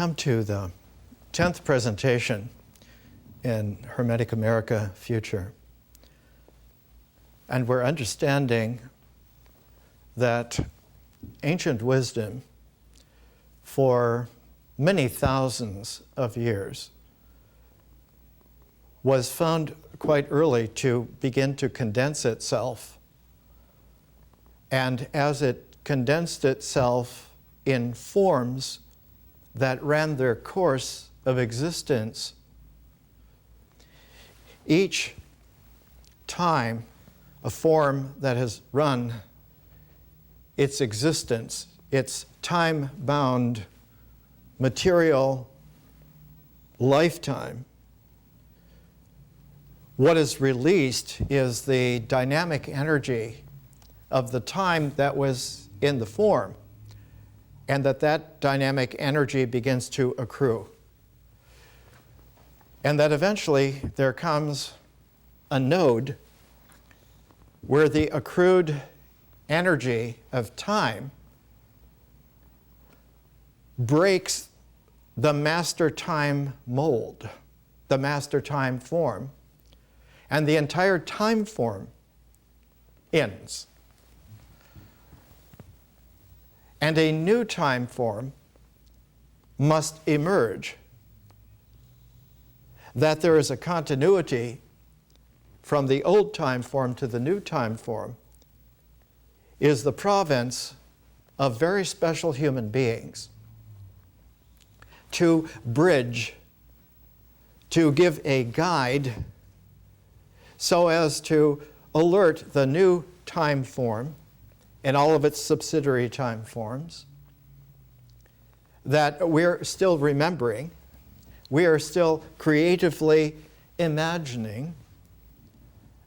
come to the 10th presentation in Hermetic America Future. And we're understanding that ancient wisdom for many thousands of years was found quite early to begin to condense itself. And as it condensed itself in forms that ran their course of existence, each time a form that has run its existence, its time-bound material lifetime, what is released is the dynamic energy of the time that was in the form, and that dynamic energy begins to accrue. And that eventually there comes a node where the accrued energy of time breaks the master time mold, the master time form, and the entire time form ends. And a new time form must emerge. That there is a continuity from the old time form to the new time form is the province of very special human beings. To bridge, to give a guide so as to alert the new time form and all of its subsidiary time forms that we're still remembering, we are still creatively imagining,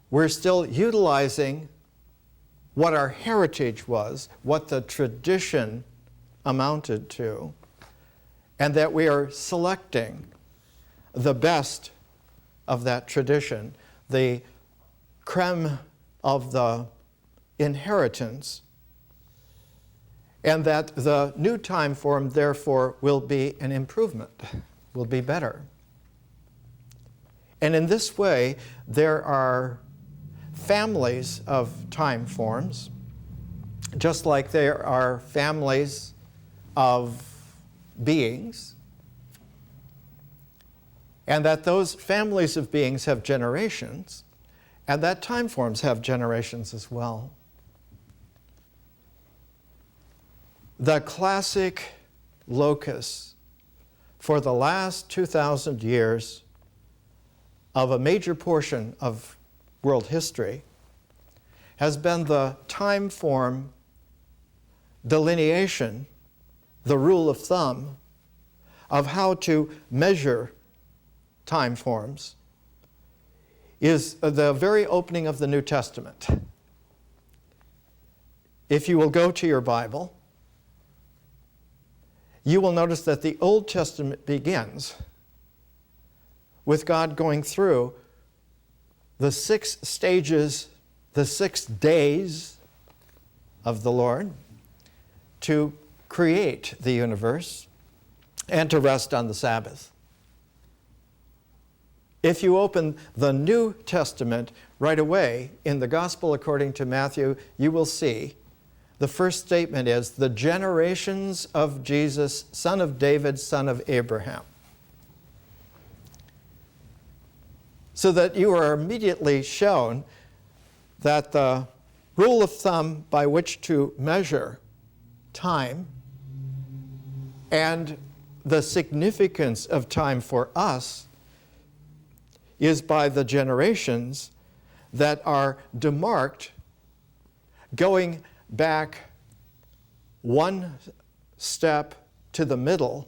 we're still utilizing what our heritage was, what the tradition amounted to, and that we are selecting the best of that tradition, the creme of the inheritance, and that the new time form, therefore, will be an improvement, will be better. And in this way, there are families of time forms, just like there are families of beings, and that those families of beings have generations, and that time forms have generations as well. The classic locus for the last 2,000 years of a major portion of world history has been the time form delineation, the rule of thumb of how to measure time forms is the very opening of the New Testament. If you will go to your Bible, you will notice that the Old Testament begins with God going through the 6 stages, the 6 days of the Lord to create the universe and to rest on the Sabbath. If you open the New Testament right away in the Gospel according to Matthew, you will see the first statement is the generations of Jesus, son of David, son of Abraham. So that you are immediately shown that the rule of thumb by which to measure time and the significance of time for us is by the generations that are demarked going back one step to the middle,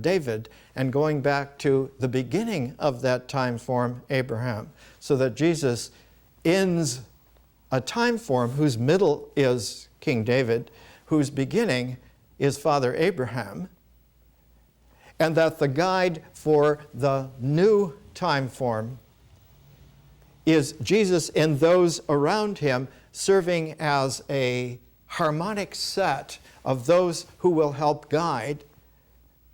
David, and going back to the beginning of that time form, Abraham, so that Jesus ends a time form whose middle is King David, whose beginning is Father Abraham, and that the guide for the new time form is Jesus and those around him serving as a harmonic set of those who will help guide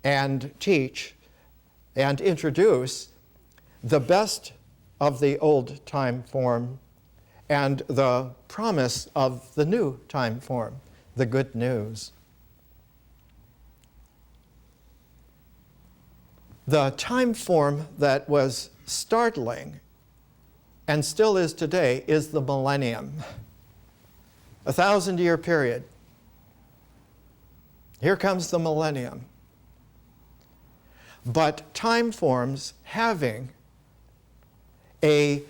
and teach and introduce the best of the old time form and the promise of the new time form, the good news. The time form that was startling and still is today is the millennium, a 1,000-year period. Here comes the millennium. But time forms having an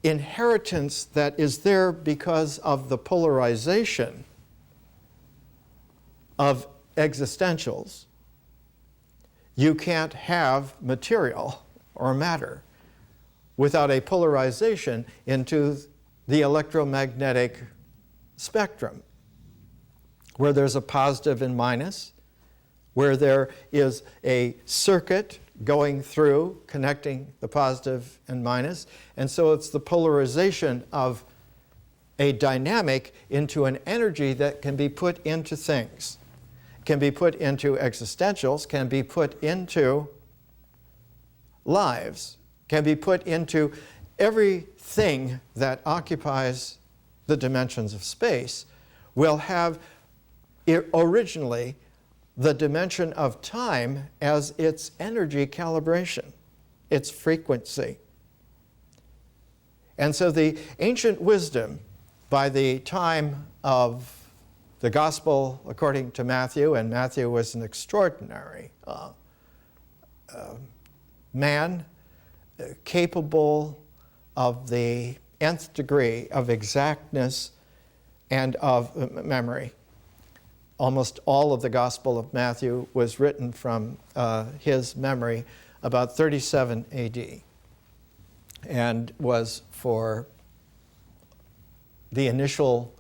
inheritance that is there because of the polarization of existentials. You can't have material or matter without a polarization into the electromagnetic spectrum, where there's a positive and minus, where there is a circuit going through, connecting the positive and minus. And so it's the polarization of a dynamic into an energy that can be put into things, can be put into existentials, can be put into lives, can be put into everything that occupies the dimensions of space, will have originally the dimension of time as its energy calibration, its frequency. And so the ancient wisdom, by the time of the Gospel according to Matthew, and Matthew was an extraordinary man, capable of the nth degree of exactness and of memory. Almost all of the Gospel of Matthew was written from his memory about 37 AD, and was for the initial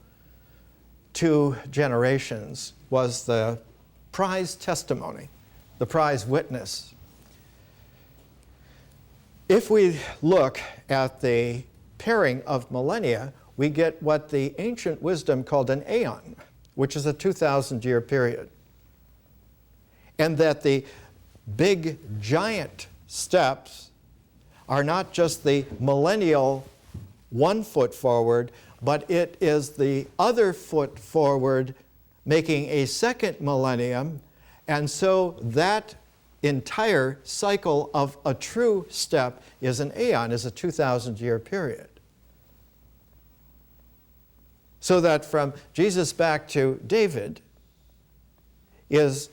2 generations was the prize testimony, the prize witness. If we look at the pairing of millennia, we get what the ancient wisdom called an aeon, which is a 2,000-year period. And that the big, giant steps are not just the millennial 1 foot forward, but it is the other foot forward making a second millennium. And so that entire cycle of a true step is an aeon, is a 2,000-year period. So that from Jesus back to David is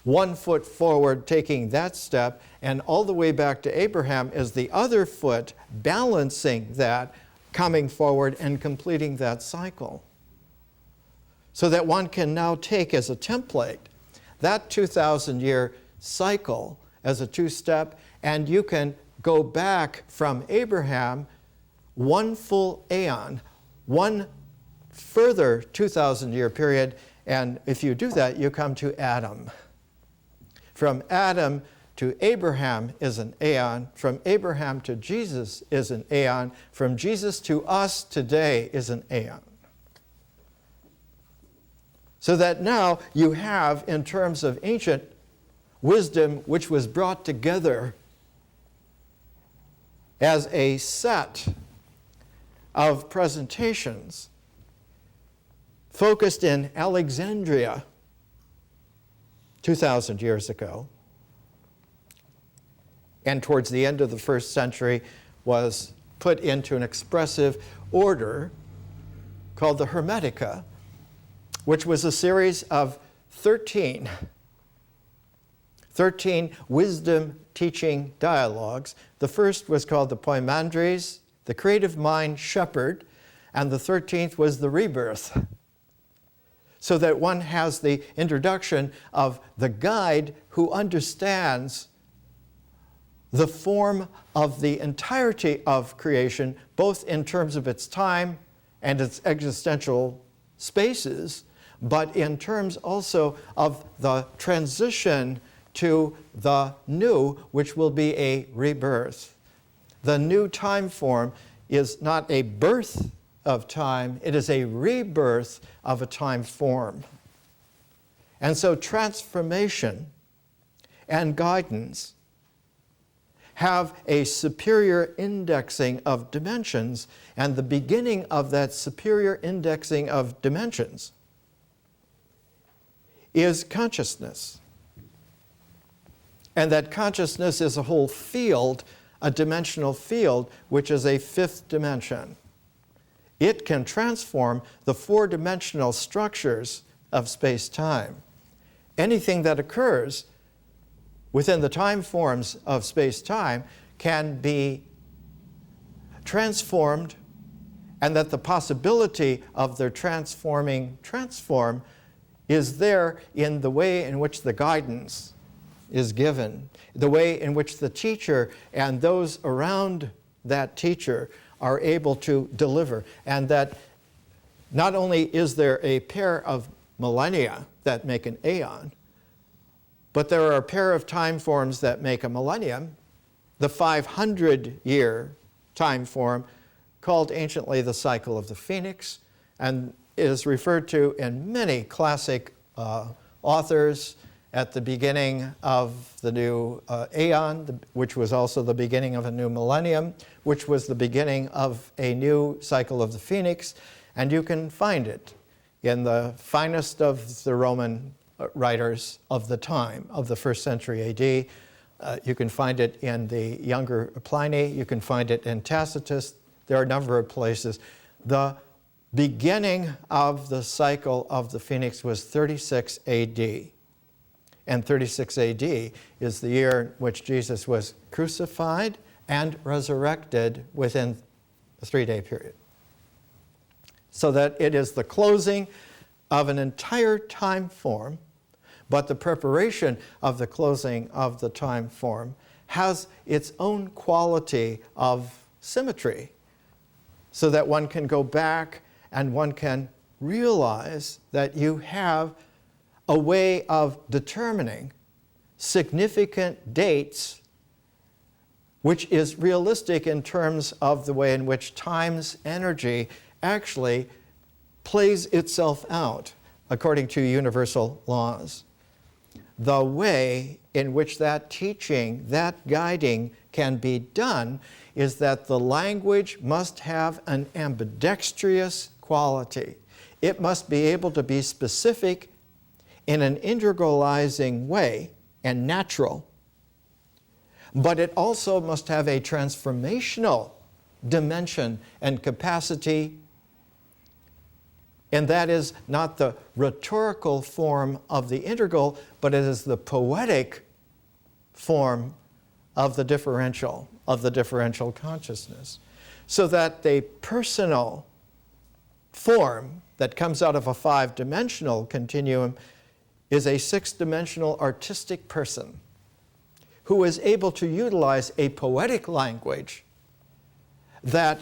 1 foot forward taking that step, and all the way back to Abraham is the other foot balancing that, coming forward and completing that cycle. So that one can now take as a template that 2,000-year cycle as a 2-step, and you can go back from Abraham 1 full aeon, 1 further 2,000-year period, and if you do that, you come to Adam. From Adam to Abraham is an aeon. From Abraham to Jesus is an aeon. From Jesus to us today is an aeon. So that now you have, in terms of ancient wisdom, which was brought together as a set of presentations focused in Alexandria 2,000 years ago, and towards the end of the 1st century was put into an expressive order called the Hermetica, which was a series of 13 wisdom teaching dialogues. The first was called the Poimandres, the creative mind shepherd, and the 13th was the rebirth. So that one has the introduction of the guide who understands the form of the entirety of creation, both in terms of its time and its existential spaces, but in terms also of the transition to the new, which will be a rebirth. The new time form is not a birth of time, it is a rebirth of a time form. And so transformation and guidance have a superior indexing of dimensions, and the beginning of that superior indexing of dimensions is consciousness. And that consciousness is a whole field, a dimensional field, which is a fifth dimension. It can transform the four-dimensional structures of space-time. Anything that occurs within the time forms of space-time can be transformed, and that the possibility of their transform is there in the way in which the guidance is given, the way in which the teacher and those around that teacher are able to deliver. And that not only is there a pair of millennia that make an aeon, but there are a pair of time forms that make a millennium, the 500-year time form called anciently the cycle of the phoenix, and is referred to in many classic authors at the beginning of the new aeon, which was also the beginning of a new millennium, which was the beginning of a new cycle of the phoenix. And you can find it in the finest of the Roman writers of the time, of the 1st century AD. You can find it in the younger Pliny. You can find it in Tacitus. There are a number of places. The beginning of the cycle of the phoenix was 36 AD. And 36 AD is the year in which Jesus was crucified and resurrected within a 3-day period. So that it is the closing of an entire time form, but the preparation of the closing of the time form has its own quality of symmetry, so that one can go back and one can realize that you have a way of determining significant dates, which is realistic in terms of the way in which time's energy actually plays itself out according to universal laws. The way in which that teaching, that guiding can be done is that the language must have an ambidextrous quality. It must be able to be specific in an integralizing way and natural, but it also must have a transformational dimension and capacity, and that is not the rhetorical form of the integral, but it is the poetic form of the differential consciousness. So that the personal form that comes out of a 5-dimensional continuum is a 6-dimensional artistic person who is able to utilize a poetic language that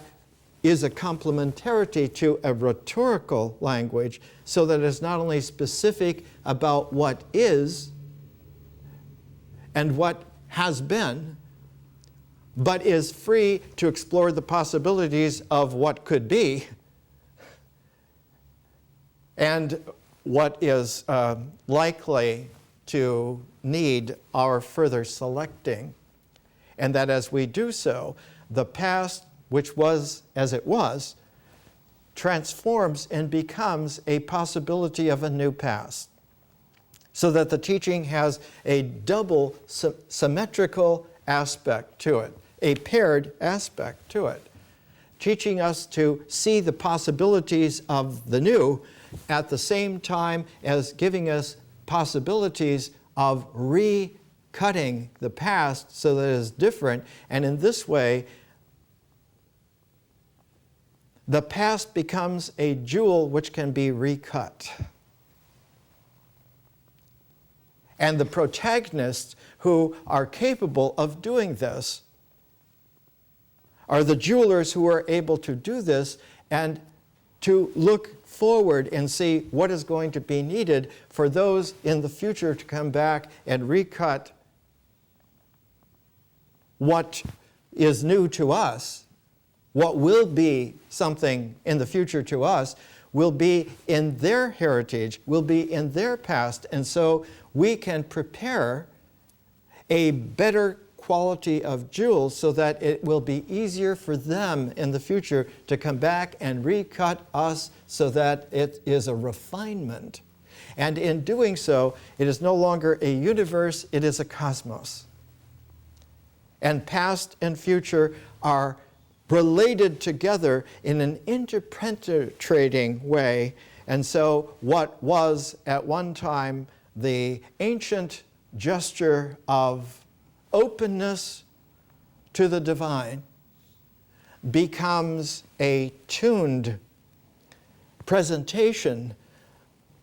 is a complementarity to a rhetorical language, so that it is not only specific about what is and what has been, but is free to explore the possibilities of what could be and what is likely to need our further selecting. And that as we do so, the past, which was as it was, transforms and becomes a possibility of a new past. So that the teaching has a double symmetrical aspect to it, a paired aspect to it, teaching us to see the possibilities of the new at the same time as giving us possibilities of recutting the past so that it is different. And in this way, the past becomes a jewel which can be recut. And the protagonists who are capable of doing this are the jewelers who are able to do this and to look forward and see what is going to be needed for those in the future to come back and recut what is new to us. What will be something in the future to us will be in their heritage, will be in their past, and so we can prepare a better quality of jewels so that it will be easier for them in the future to come back and recut us so that it is a refinement. And in doing so, it is no longer a universe, it is a cosmos. And past and future are related together in an interpenetrating way. And so what was at one time the ancient gesture of openness to the divine becomes a tuned presentation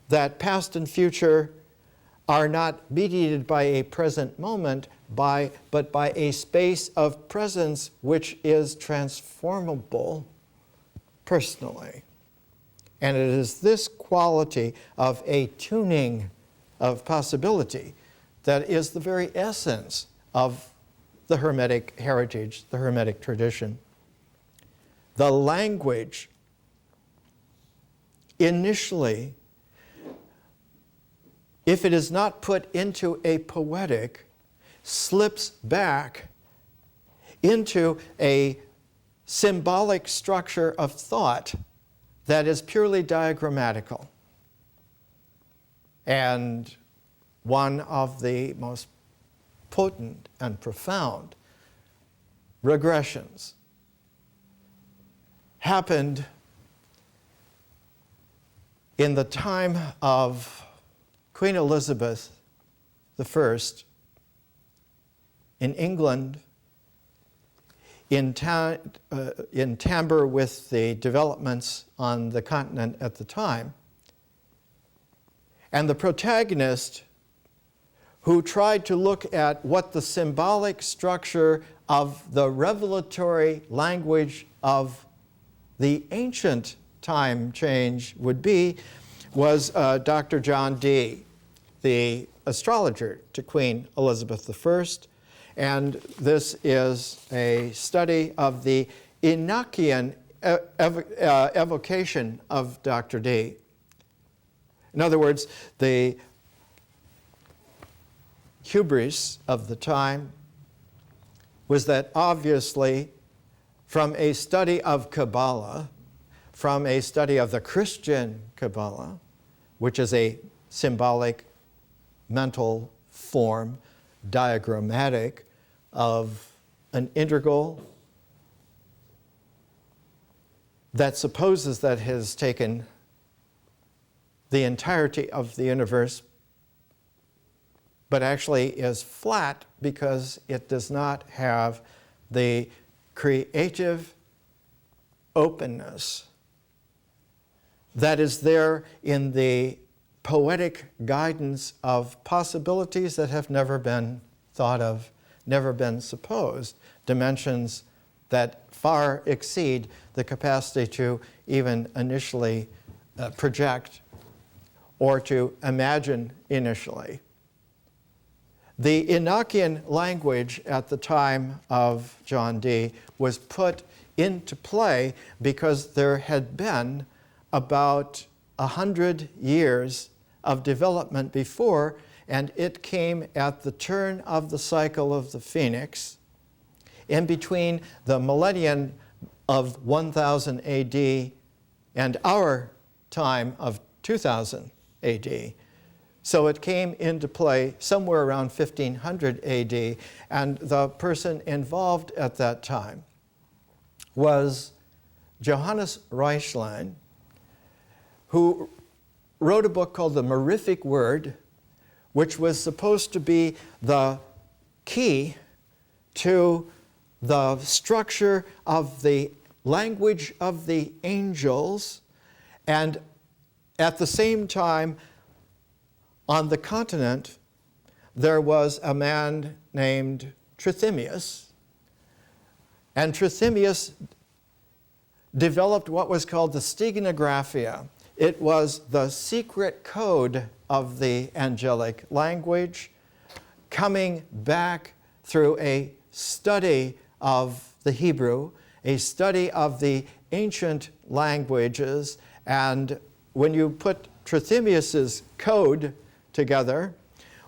that past and future are not mediated by a present moment, but by a space of presence which is transformable personally. And it is this quality of a tuning of possibility that is the very essence of the Hermetic heritage, the Hermetic tradition. The language initially, if it is not put into a poetic, slips back into a symbolic structure of thought that is purely diagrammatical. And one of the most potent and profound regressions happened in the time of Queen Elizabeth I in England, in timbre with the developments on the continent at the time. And the protagonist, who tried to look at what the symbolic structure of the revelatory language of the ancient time change would be, was Dr. John Dee, the astrologer to Queen Elizabeth I. And this is a study of the Enochian evocation of Dr. Dee. In other words, the hubris of the time was that obviously from a study of Kabbalah, from a study of the Christian Kabbalah, which is a symbolic mental form, diagrammatic, of an integral that supposes that has taken the entirety of the universe, but actually is flat because it does not have the creative openness that is there in the poetic guidance of possibilities that have never been thought of, never been supposed, dimensions that far exceed the capacity to even initially project or to imagine initially. The Enochian language at the time of John Dee was put into play because there had been about 100 years of development before, and it came at the turn of the cycle of the Phoenix, in between the millennium of 1000 AD and our time of 2000 AD. So it came into play somewhere around 1500 AD, and the person involved at that time was Johannes Reichlein, who wrote a book called The Mirific Word, which was supposed to be the key to the structure of the language of the angels, and at the same time, on the continent, there was a man named Trithemius, and Trithemius developed what was called the Steganographia. It was the secret code of the angelic language, coming back through a study of the Hebrew, a study of the ancient languages, and when you put Trithemius's code together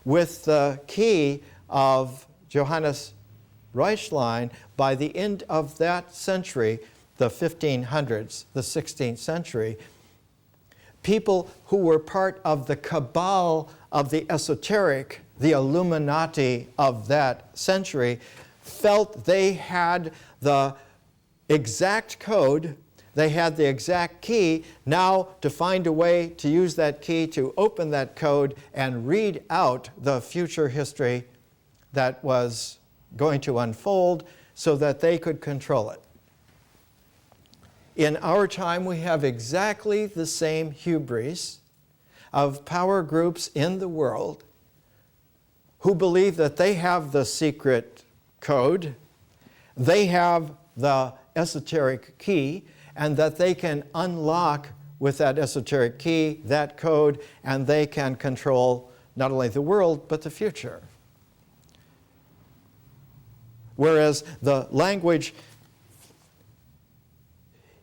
with the key of Johannes Reuchlin, by the end of that century, the 1500s, the 16th century, people who were part of the cabal of the esoteric, the Illuminati of that century, felt they had the exact code, they had the exact key. Now, to find a way to use that key to open that code and read out the future history that was going to unfold so that they could control it. In our time, we have exactly the same hubris of power groups in the world who believe that they have the secret code, they have the esoteric key, and that they can unlock with that esoteric key, that code, and they can control not only the world, but the future. Whereas the language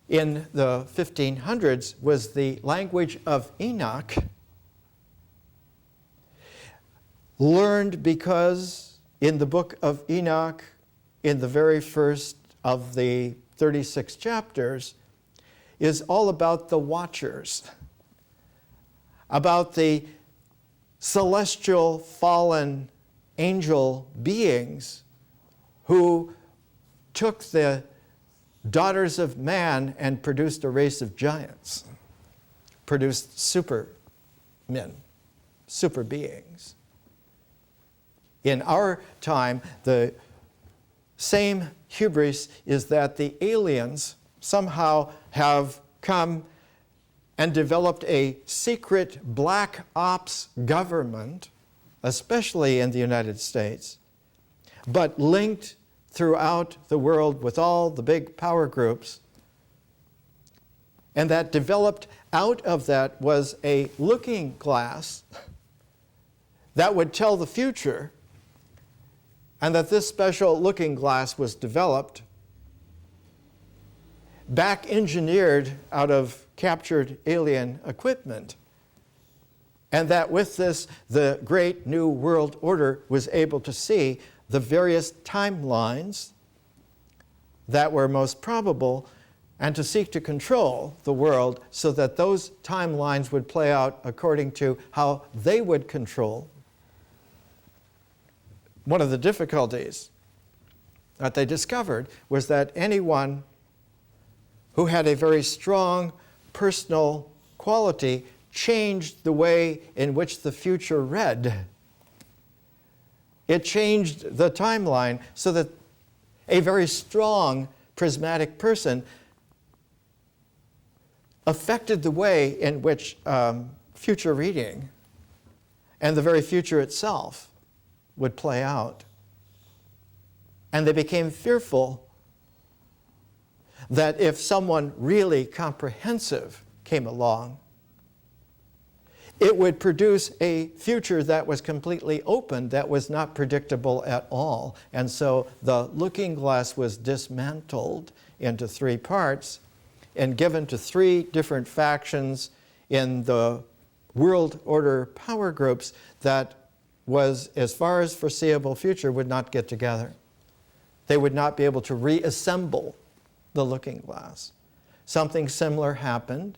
in the 1500s was the language of Enoch, learned because in the book of Enoch, in the very first of the 36 chapters, is all about the watchers, about the celestial fallen angel beings who took the daughters of man and produced a race of giants, produced super men, super beings. In our time, the same hubris is that the aliens somehow have come and developed a secret black ops government, especially in the United States, but linked throughout the world with all the big power groups. And that developed out of that was a looking glass that would tell the future, and that this special looking glass was developed, back engineered out of captured alien equipment. And that with this, the great new world order was able to see the various timelines that were most probable and to seek to control the world so that those timelines would play out according to how they would control. One of the difficulties that they discovered was that anyone who had a very strong personal quality changed the way in which the future read. It changed the timeline so that a very strong prismatic person affected the way in which future reading and the very future itself would play out. And they became fearful that if someone really comprehensive came along, it would produce a future that was completely open, that was not predictable at all. And so the looking glass was dismantled into three parts and given to three different factions in the world order power groups that was, as far as foreseeable future, would not get together. They would not be able to reassemble the looking glass. Something similar happened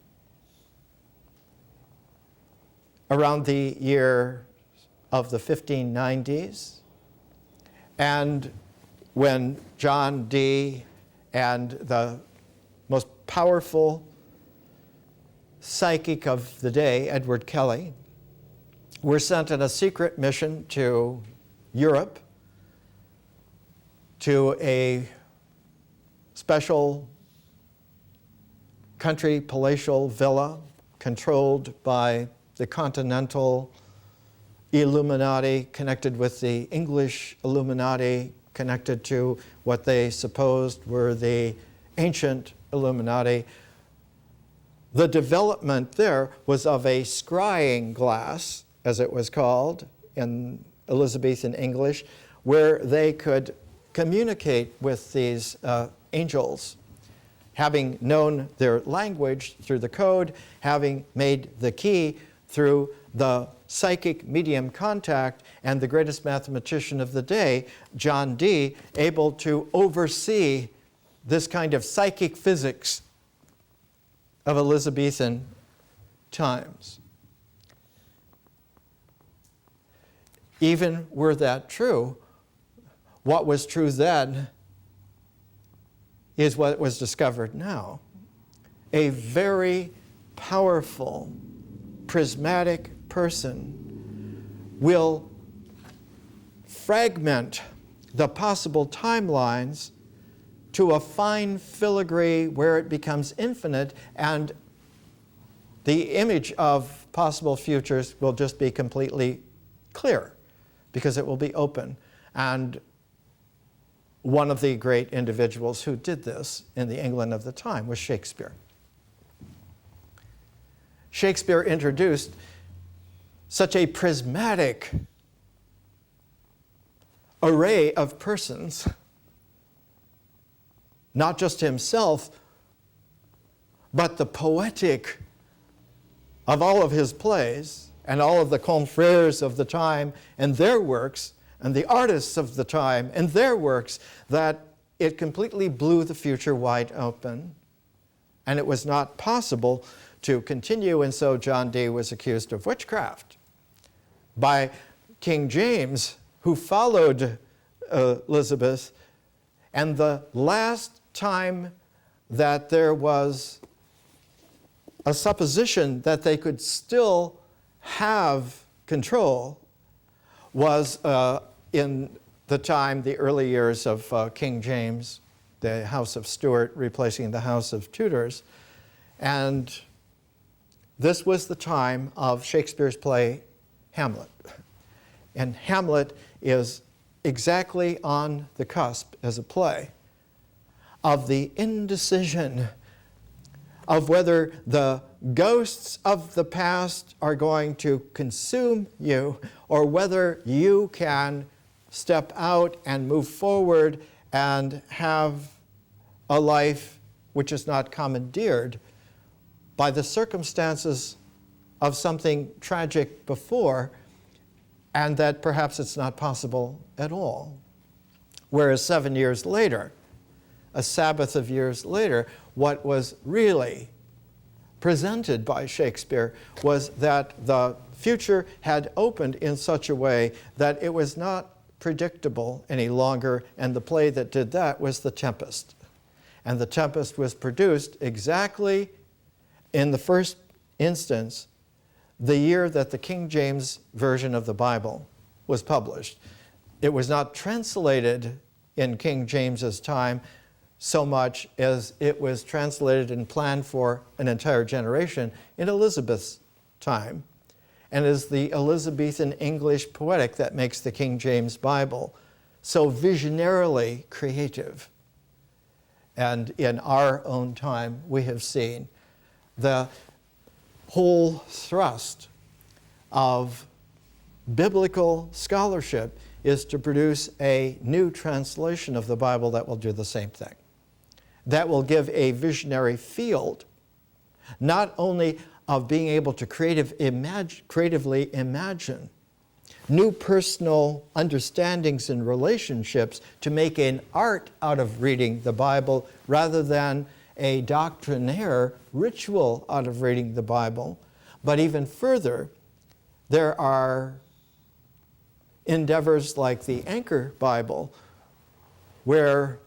around the year of the 1590s, and when John Dee and the most powerful psychic of the day, Edward Kelly, were sent on a secret mission to Europe, to a special country palatial villa controlled by the Continental Illuminati, connected with the English Illuminati, connected to what they supposed were the ancient Illuminati. The development there was of a scrying glass, as it was called in Elizabethan English, where they could communicate with these angels, having known their language through the code, having made the key through the psychic medium contact, and the greatest mathematician of the day, John Dee, able to oversee this kind of psychic physics of Elizabethan times. Even were that true, what was true then is what was discovered now. A very powerful, prismatic person will fragment the possible timelines to a fine filigree where it becomes infinite, and the image of possible futures will just be completely clear because it will be open. And one of the great individuals who did this in the England of the time was Shakespeare. Shakespeare introduced such a prismatic array of persons, not just himself, but the poetic of all of his plays and all of the confrères of the time and their works, and the artists of the time and their works, that it completely blew the future wide open. And it was not possible to continue, and so John Dee was accused of witchcraft by King James, who followed Elizabeth. And the last time that there was a supposition that they could still have control was in the early years of King James, the House of Stuart replacing the House of Tudors. And this was the time of Shakespeare's play Hamlet. And Hamlet is exactly on the cusp as a play of the indecision of whether the ghosts of the past are going to consume you or whether you can step out and move forward and have a life which is not commandeered by the circumstances of something tragic before, and that perhaps it's not possible at all. Whereas 7 years later, a Sabbath of years later, what was really presented by Shakespeare was that the future had opened in such a way that it was not predictable any longer, and the play that did that was The Tempest. And The Tempest was produced exactly in the first instance the year that the King James Version of the Bible was published. It was not translated in King James's time so much as it was translated and planned for an entire generation in Elizabeth's time. And it is the Elizabethan English poetic that makes the King James Bible so visionarily creative. And in our own time, we have seen the whole thrust of biblical scholarship is to produce a new translation of the Bible that will do the same thing. That will give a visionary field, not only of being able to creatively imagine new personal understandings and relationships to make an art out of reading the Bible rather than a doctrinaire ritual out of reading the Bible. But even further, there are endeavors like the Anchor Bible, where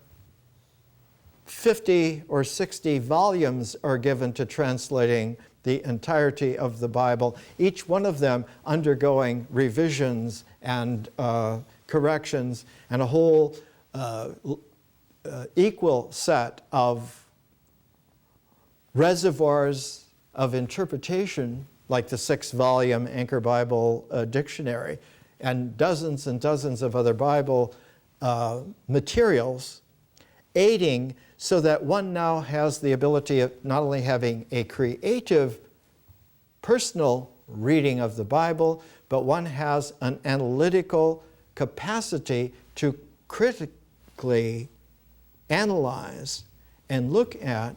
50 or 60 volumes are given to translating the entirety of the Bible, each one of them undergoing revisions and corrections, and a whole equal set of reservoirs of interpretation, like the 6-volume Anchor Bible dictionary, and dozens of other Bible materials, aiding so that one now has the ability of not only having a creative, personal reading of the Bible, but one has an analytical capacity to critically analyze and look at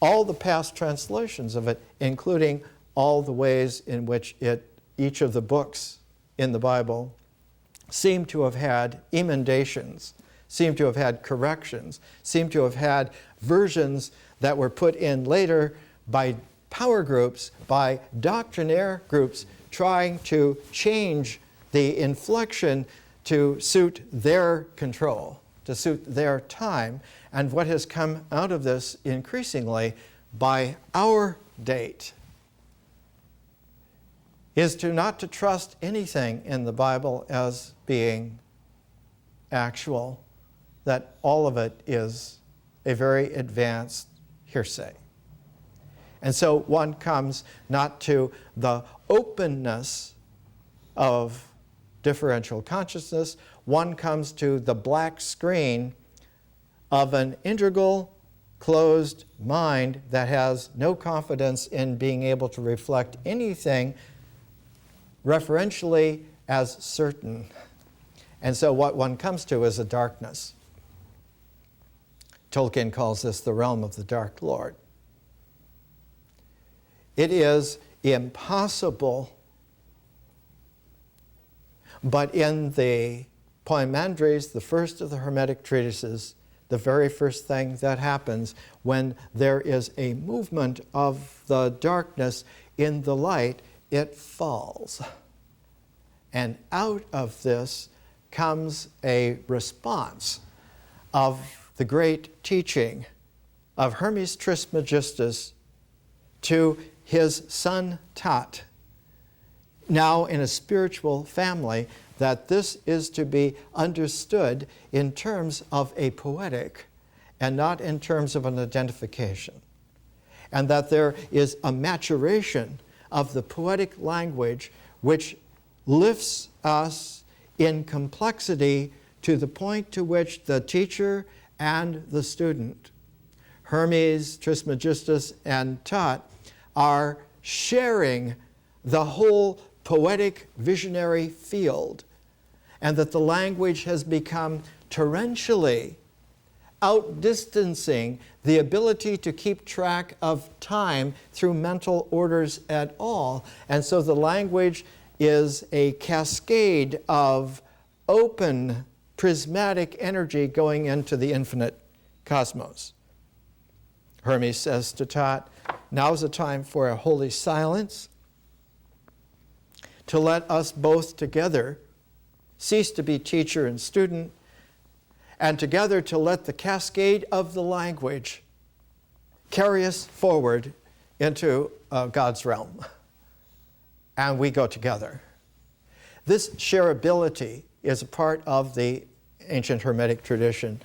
all the past translations of it, including all the ways in which it each of the books in the Bible seem to have had emendations, seem to have had corrections, seem to have had versions that were put in later by power groups, by doctrinaire groups, trying to change the inflection to suit their control, to suit their time. And what has come out of this increasingly by our date is not to trust anything in the Bible as being actual, that all of it is a very advanced hearsay. And so one comes not to the openness of differential consciousness, one comes to the black screen of an integral, closed mind that has no confidence in being able to reflect anything referentially as certain. And so what one comes to is a darkness. Tolkien calls this the realm of the Dark Lord. It is impossible, but in the Poimandres, the first of the Hermetic treatises, the very first thing that happens when there is a movement of the darkness in the light, it falls. And out of this comes a response of the great teaching of Hermes Trismegistus to his son Tat, now in a spiritual family, that this is to be understood in terms of a poetic and not in terms of an identification. And that there is a maturation of the poetic language which lifts us in complexity to the point to which the teacher and the student, Hermes, Trismegistus, and Tat, are sharing the whole poetic visionary field, and that the language has become torrentially outdistancing the ability to keep track of time through mental orders at all. And so the language is a cascade of open prismatic energy going into the infinite cosmos. Hermes says to Tat, now is a time for a holy silence, to let us both together cease to be teacher and student, and together to let the cascade of the language carry us forward into God's realm. And we go together. This shareability is a part of the ancient Hermetic tradition.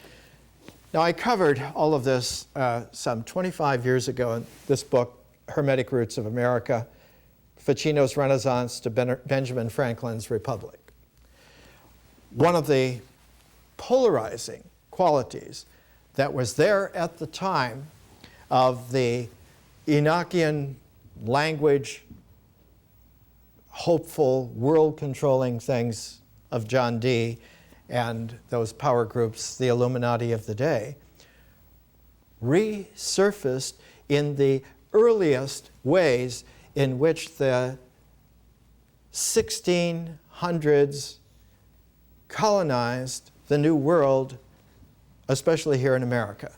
Now, I covered all of this some 25 years ago in this book, Hermetic Roots of America, Ficino's Renaissance to Benjamin Franklin's Republic. One of the polarizing qualities that was there at the time of the Enochian language, hopeful, world-controlling things of John Dee and those power groups, the Illuminati of the day, resurfaced in the earliest ways in which the 1600s colonized the New World, especially here in America.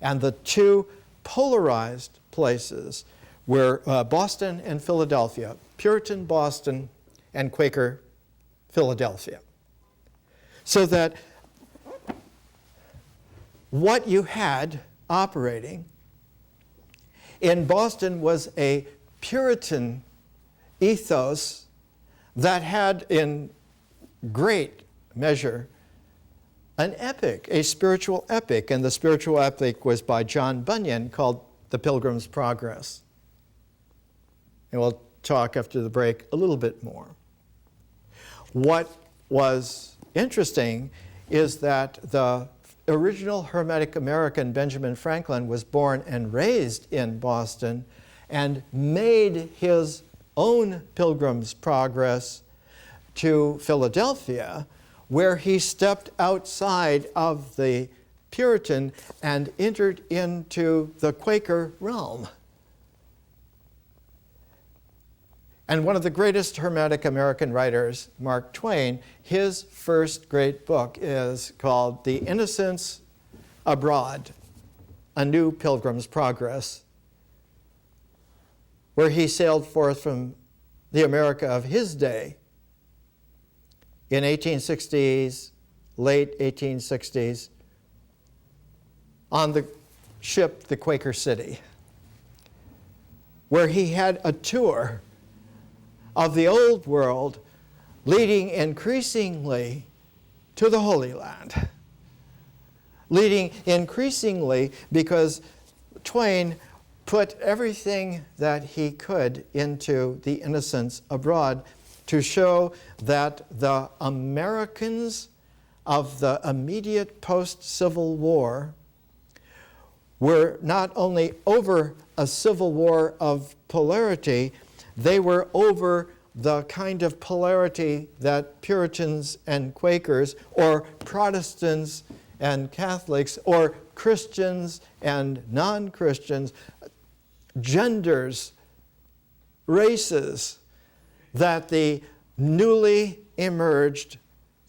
And the two polarized places were Boston and Philadelphia, Puritan Boston and Quaker Philadelphia. So that what you had operating in Boston was a Puritan ethos that had in great measure an epic, a spiritual epic, and the spiritual epic was by John Bunyan called The Pilgrim's Progress. And we'll talk after the break a little bit more. What was interesting is that the original Hermetic American Benjamin Franklin was born and raised in Boston and made his own Pilgrim's Progress to Philadelphia, where he stepped outside of the Puritan and entered into the Quaker realm. And one of the greatest Hermetic American writers, Mark Twain, his first great book is called The Innocents Abroad, A New Pilgrim's Progress, where he sailed forth from the America of his day in 1860s, late 1860s, on the ship, the Quaker City, where he had a tour of the old world leading increasingly to the Holy Land. Leading increasingly because Twain put everything that he could into The Innocents Abroad to show that the Americans of the immediate post-Civil War were not only over a civil war of polarity, they were over the kind of polarity that Puritans and Quakers, or Protestants and Catholics, or Christians and non-Christians, genders, races, that the newly emerged,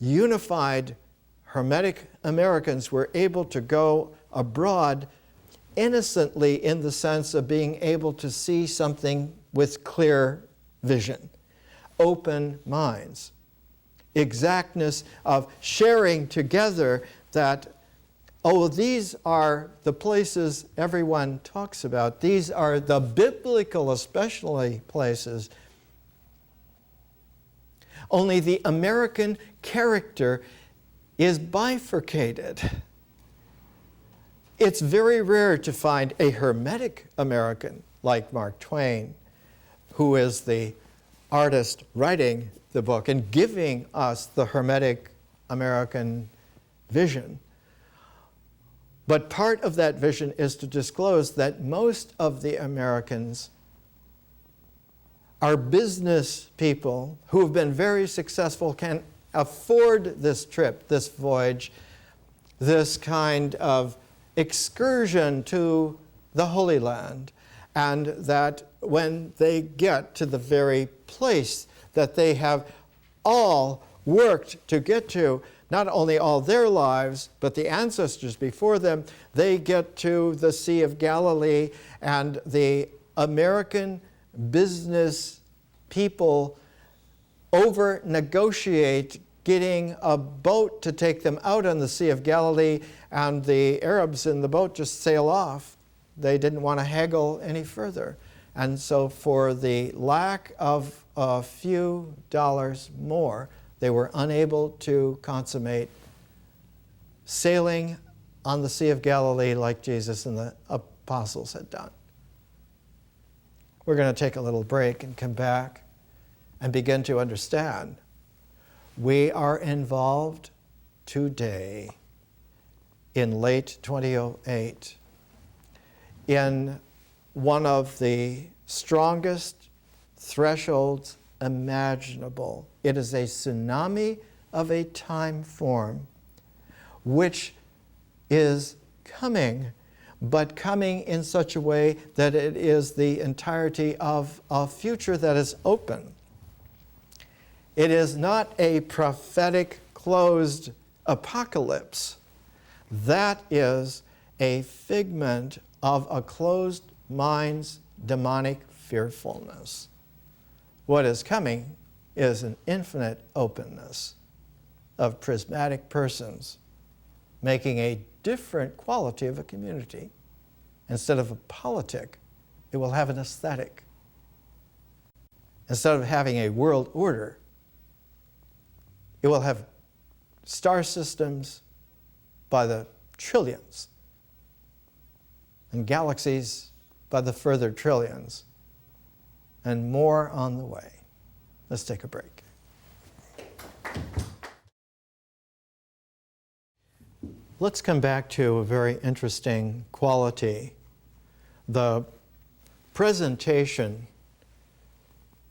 unified Hermetic Americans were able to go abroad innocently, in the sense of being able to see something with clear vision, open minds, exactness of sharing together that, oh, these are the places everyone talks about. These are the biblical, especially, places. Only the American character is bifurcated. It's very rare to find a Hermetic American like Mark Twain, who is the artist writing the book and giving us the Hermetic American vision. But part of that vision is to disclose that most of the Americans are business people who have been very successful, can afford this trip, this voyage, this kind of excursion to the Holy Land, and that when they get to the very place that they have all worked to get to, not only all their lives, but the ancestors before them, they get to the Sea of Galilee, and the American business people over-negotiate getting a boat to take them out on the Sea of Galilee, and the Arabs in the boat just sail off. They didn't want to haggle any further. And so for the lack of a few dollars more, they were unable to consummate sailing on the Sea of Galilee like Jesus and the apostles had done. We're going to take a little break and come back and begin to understand. We are involved today, in late 2008, in one of the strongest thresholds imaginable. It is a tsunami of a time form which is coming, but coming in such a way that it is the entirety of a future that is open. It is not a prophetic closed apocalypse. That is a figment of a closed mind's demonic fearfulness. What is coming is an infinite openness of prismatic persons making a different quality of a community. Instead of a politic, it will have an aesthetic. Instead of having a world order, it will have star systems by the trillions and galaxies by the further trillions, and more on the way. Let's take a break. Let's come back to a very interesting quality. The presentation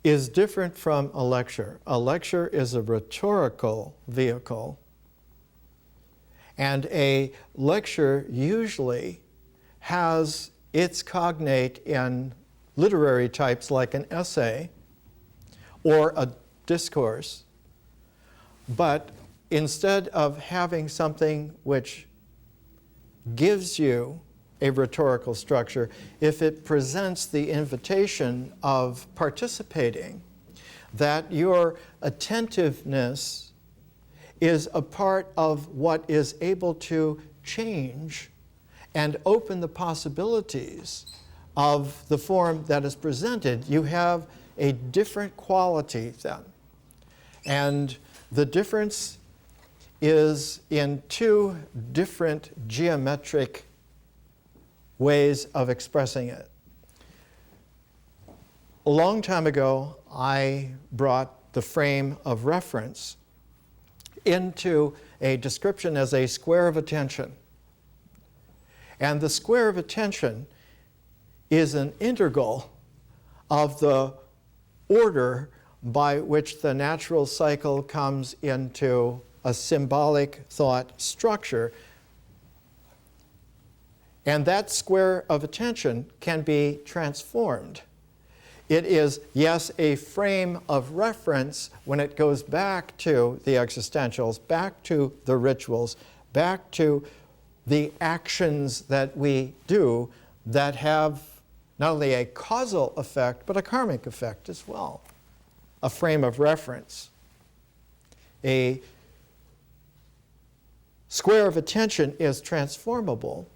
is different from a lecture. A lecture is a rhetorical vehicle, and a lecture usually has its cognate in literary types like an essay, or a discourse, but instead of having something which gives you a rhetorical structure, if it presents the invitation of participating, that your attentiveness is a part of what is able to change and open the possibilities of the form that is presented, you have a different quality then. And the difference is in two different geometric ways of expressing it. A long time ago, I brought the frame of reference into a description as a square of attention. And the square of attention is an integral of the order by which the natural cycle comes into a symbolic thought structure. And that square of attention can be transformed. It is, yes, a frame of reference when it goes back to the existentials, back to the rituals, back to the actions that we do that have not only a causal effect, but a karmic effect as well. A frame of reference. A square of attention is transformable,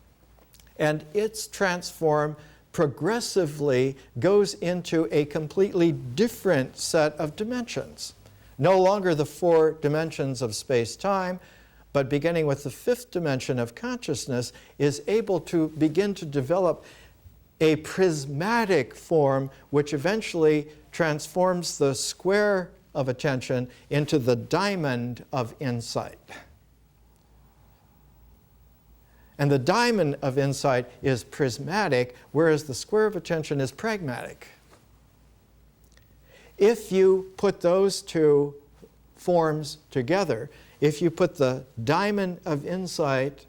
and its transform progressively goes into a completely different set of dimensions. No longer the four dimensions of space-time, but beginning with the fifth dimension of consciousness, is able to begin to develop a prismatic form which eventually transforms the square of attention into the diamond of insight. And the diamond of insight is prismatic, whereas the square of attention is pragmatic. If you put those two forms together, if you put the diamond of insight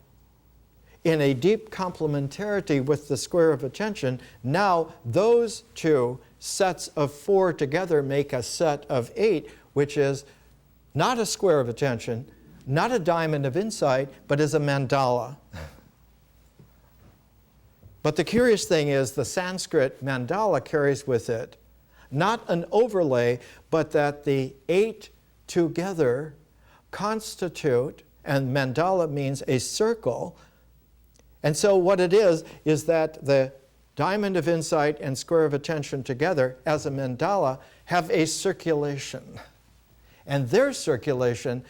in a deep complementarity with the square of attention, now those two sets of four together make a set of 8, which is not a square of attention, not a diamond of insight, but is a mandala. But the curious thing is the Sanskrit mandala carries with it not an overlay, but that the 8 together constitute, and mandala means a circle. And so what it is that the diamond of insight and square of attention together as a mandala have a circulation. And their circulation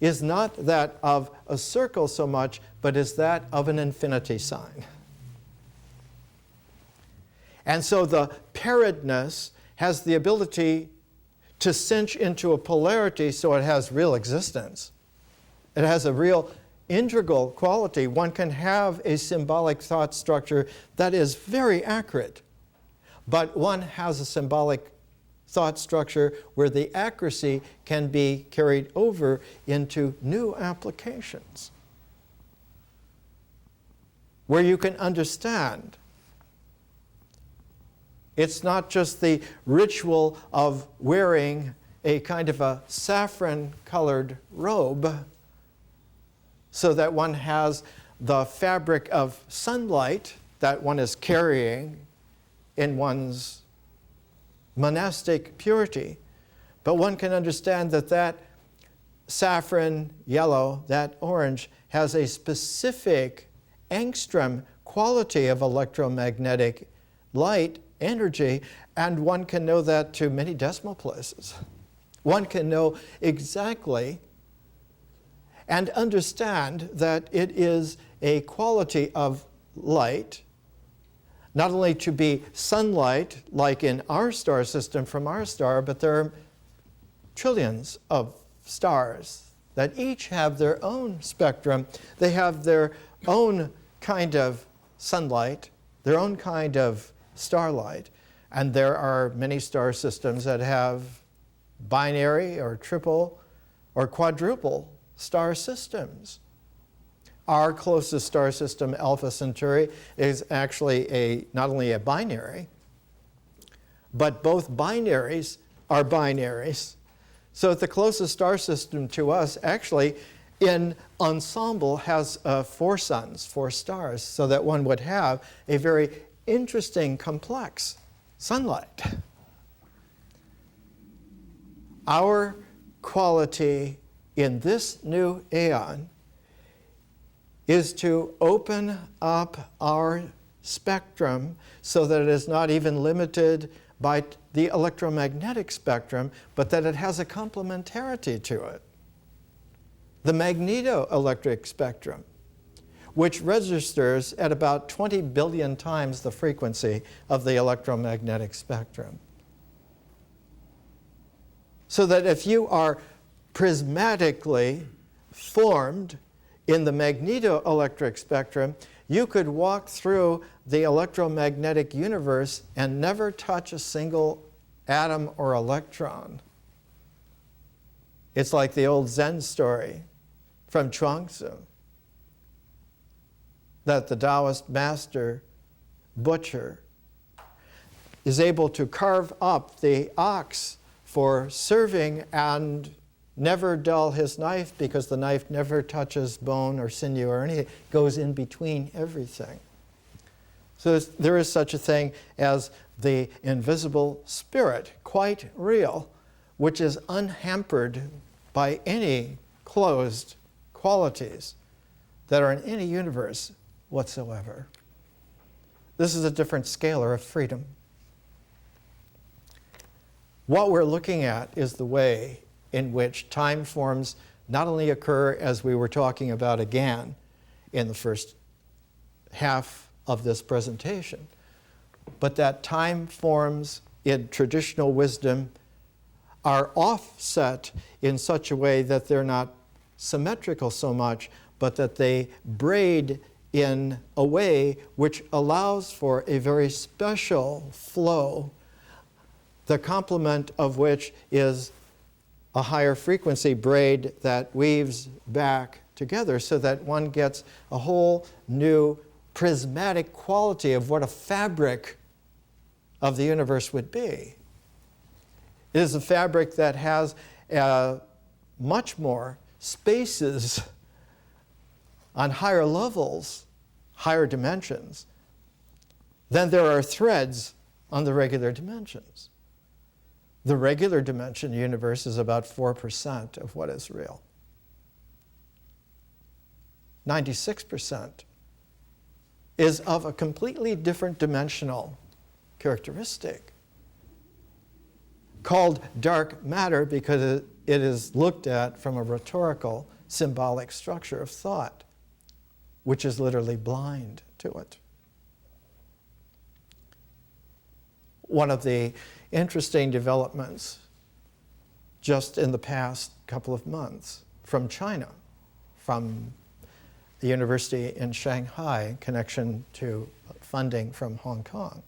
is not that of a circle so much, but is that of an infinity sign. And so the pairedness has the ability to cinch into a polarity so it has real existence. It has a real integral quality. One can have a symbolic thought structure that is very accurate, but one has a symbolic thought structure where the accuracy can be carried over into new applications, where you can understand. It's not just the ritual of wearing a kind of a saffron-colored robe so that one has the fabric of sunlight that one is carrying in one's monastic purity. But one can understand that that saffron yellow, that orange, has a specific angstrom quality of electromagnetic light energy, and one can know that to many decimal places. One can know exactly and understand that it is a quality of light, not only to be sunlight, like in our star system from our star, but there are trillions of stars that each have their own spectrum. They have their own kind of sunlight, their own kind of starlight, and there are many star systems that have binary or triple or quadruple star systems. Our closest star system, Alpha Centauri, is actually not only a binary, but both binaries are binaries. So the closest star system to us actually in ensemble has 4 suns, 4 stars, so that one would have a very interesting, complex sunlight. Our quality in this new aeon is to open up our spectrum so that it is not even limited by the electromagnetic spectrum, but that it has a complementarity to it. The magnetoelectric spectrum, which registers at about 20 billion times the frequency of the electromagnetic spectrum. So that if you are prismatically formed in the magnetoelectric spectrum, you could walk through the electromagnetic universe and never touch a single atom or electron. It's like the old Zen story from Chuang-Tzu, that the Taoist master butcher is able to carve up the ox for serving and never dull his knife, because the knife never touches bone or sinew or anything. It goes in between everything. So there is such a thing as the invisible spirit, quite real, which is unhampered by any closed qualities that are in any universe whatsoever. This is a different scalar of freedom. What we're looking at is the way in which time forms not only occur, as we were talking about again in the first half of this presentation, but that time forms in traditional wisdom are offset in such a way that they're not symmetrical so much, but that they braid in a way which allows for a very special flow, the complement of which is a higher frequency braid that weaves back together, so that one gets a whole new prismatic quality of what a fabric of the universe would be. It is a fabric that has much more spaces on higher levels, higher dimensions, than there are threads on the regular dimensions. The regular dimension universe is about 4% of what is real. 96% is of a completely different dimensional characteristic, called dark matter because it is looked at from a rhetorical, symbolic structure of thought, which is literally blind to it. One of the interesting developments just in the past couple of months from China, from the university in Shanghai in connection to funding from Hong Kong.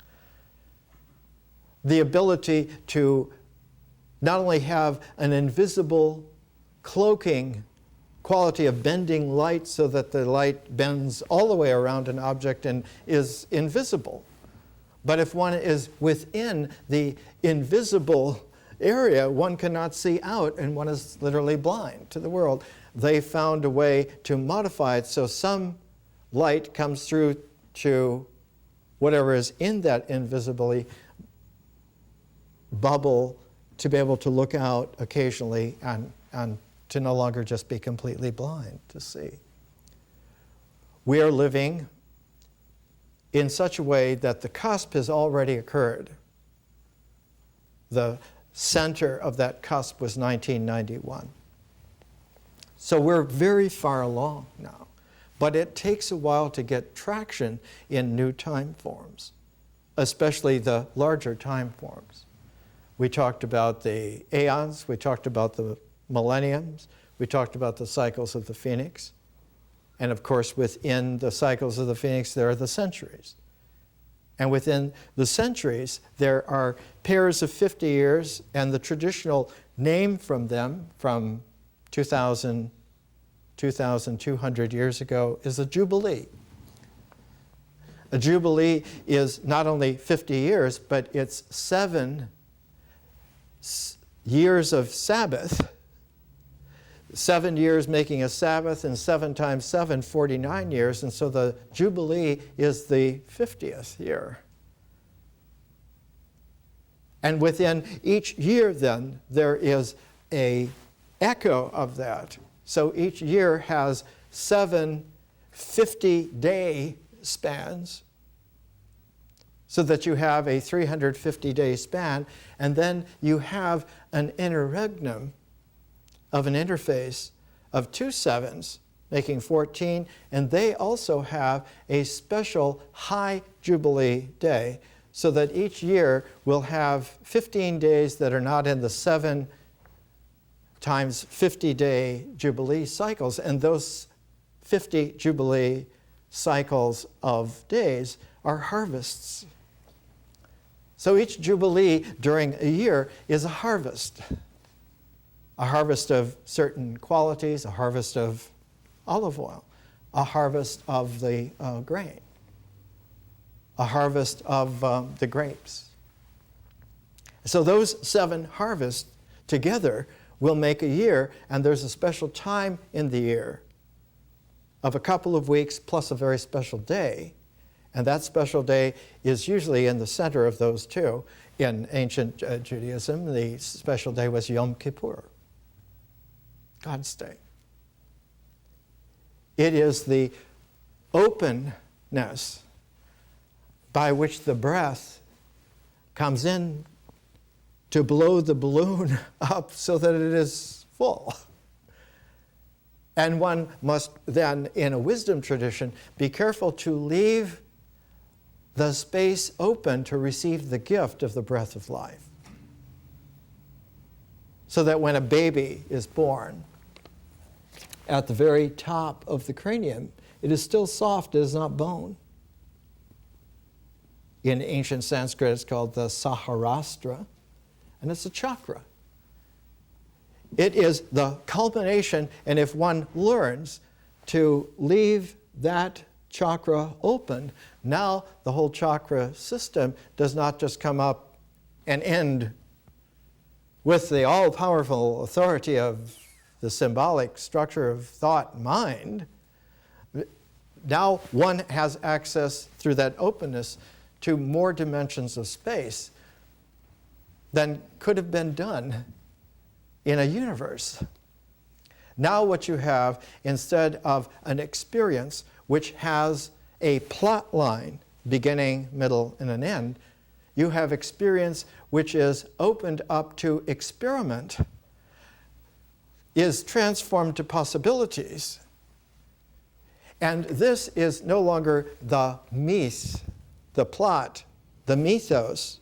The ability to not only have an invisible cloaking quality of bending light so that the light bends all the way around an object and is invisible. But if one is within the invisible area, one cannot see out and one is literally blind to the world. They found a way to modify it so some light comes through to whatever is in that invisibly bubble to be able to look out occasionally and to no longer just be completely blind to see. We are living in such a way that the cusp has already occurred. The center of that cusp was 1991. So we're very far along now. But it takes a while to get traction in new time forms, especially the larger time forms. We talked about the aeons, we talked about the millenniums, we talked about the cycles of the phoenix. And of course, within the cycles of the phoenix, there are the centuries. And within the centuries, there are pairs of 50 years, and the traditional name from them, from 2,200 years ago, is a jubilee. A jubilee is not only 50 years, but it's 7 years of Sabbath, 7 years making a Sabbath, and 7 times 7, 49 years. And so the Jubilee is the 50th year. And within each year, then, there is an echo of that. So each year has 7 50-day spans, so that you have a 350-day span, and then you have an interregnum of an interface of 2 sevens, making 14, and they also have a special high Jubilee day, so that each year will have 15 days that are not in the 7 times 50-day Jubilee cycles, and those 50 Jubilee cycles of days are harvests. So each Jubilee during a year is a harvest of certain qualities, a harvest of olive oil, a harvest of the grain, a harvest of the grapes. So those 7 harvests together will make a year, and there's a special time in the year of a couple of weeks plus a very special day. And that special day is usually in the center of those two. In ancient Judaism, the special day was Yom Kippur, God's Day. It is the openness by which the breath comes in to blow the balloon up so that it is full. And one must then, in a wisdom tradition, be careful to leave the space open to receive the gift of the breath of life. So that when a baby is born, at the very top of the cranium, it is still soft, it is not bone. In ancient Sanskrit, it's called the Saharastra, and it's a chakra. It is the culmination, and if one learns to leave that chakra open, now the whole chakra system does not just come up and end with the all-powerful authority of the symbolic structure of thought and mind. Now one has access through that openness to more dimensions of space than could have been done in a universe. Now what you have, instead of an experience which has a plot line, beginning, middle, and an end, you have experience which is opened up to experiment, is transformed to possibilities. And this is no longer the myth, the plot, the mythos,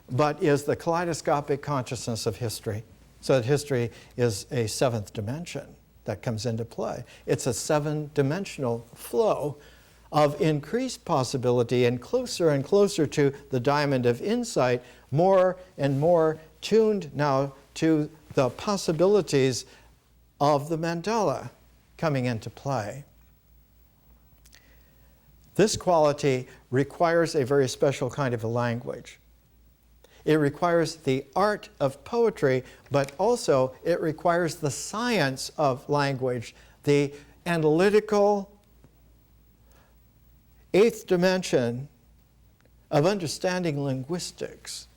but is the kaleidoscopic consciousness of history. So that history is a 7th dimension that comes into play. It's a 7-dimensional flow of increased possibility and closer to the diamond of insight, more and more tuned now to the possibilities of the mandala coming into play. This quality requires a very special kind of a language. It requires the art of poetry, but also it requires the science of language, the analytical 8th dimension of understanding linguistics.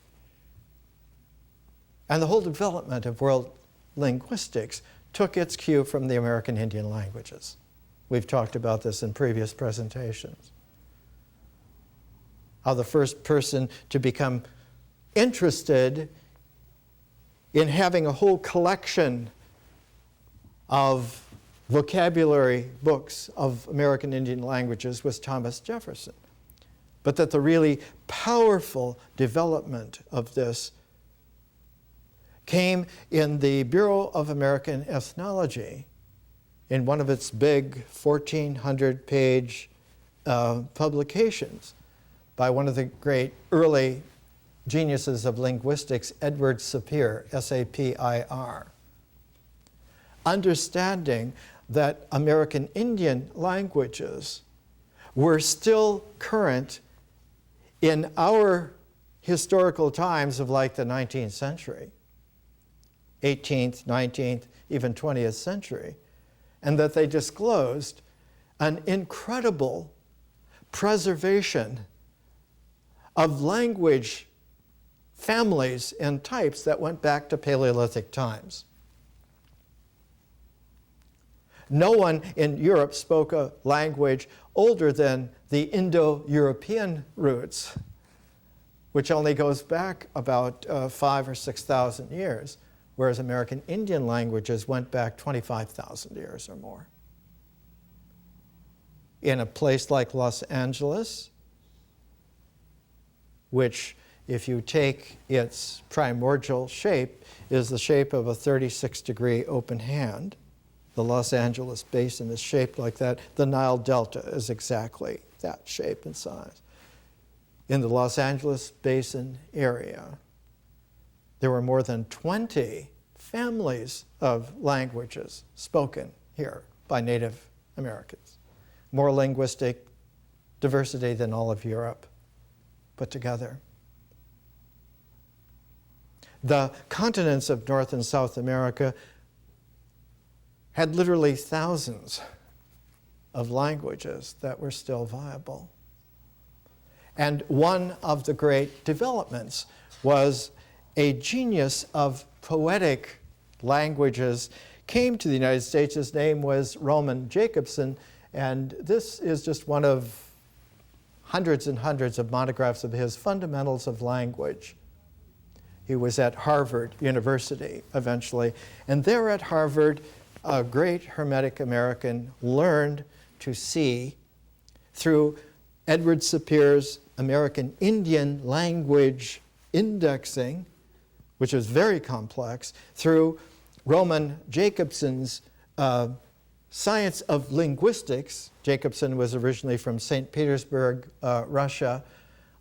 And the whole development of world linguistics took its cue from the American Indian languages. We've talked about this in previous presentations. How the first person to become interested in having a whole collection of vocabulary books of American Indian languages was Thomas Jefferson. But that the really powerful development of this came in the Bureau of American Ethnology in one of its big 1,400-page publications by one of the great early geniuses of linguistics, Edward Sapir, S-A-P-I-R. Understanding that American Indian languages were still current in our historical times of like the 19th century. 18th, 19th, even 20th century, and that they disclosed an incredible preservation of language families and types that went back to Paleolithic times. No one in Europe spoke a language older than the Indo-European roots, which only goes back about 5,000 or 6,000 years, whereas American Indian languages went back 25,000 years or more. In a place like Los Angeles, which, if you take its primordial shape, is the shape of a 36-degree open hand. The Los Angeles basin is shaped like that. The Nile Delta is exactly that shape and size. In the Los Angeles basin area, there were more than 20 families of languages spoken here by Native Americans. More linguistic diversity than all of Europe put together. The continents of North and South America had literally thousands of languages that were still viable. And one of the great developments was a genius of poetic languages came to the United States. His name was Roman Jacobson, and this is just one of hundreds and hundreds of monographs of his, Fundamentals of Language. He was at Harvard University eventually, and there at Harvard, a great Hermetic American learned to see through Edward Sapire's American Indian language indexing, which is very complex, through Roman Jacobson's science of linguistics. Jacobson was originally from St. Petersburg, Russia.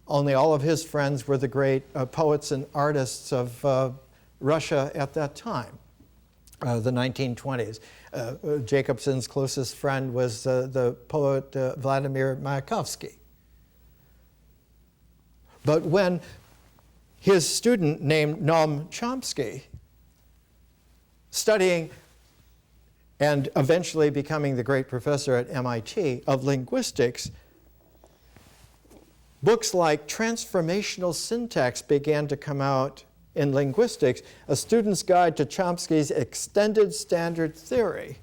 Only all of his friends were the great poets and artists of Russia at that time. The 1920s. Jacobson's closest friend was the poet Vladimir Mayakovsky. But when his student named Noam Chomsky, studying and eventually becoming the great professor at MIT of linguistics, books like Transformational Syntax began to come out in linguistics, A Student's Guide to Chomsky's Extended Standard Theory.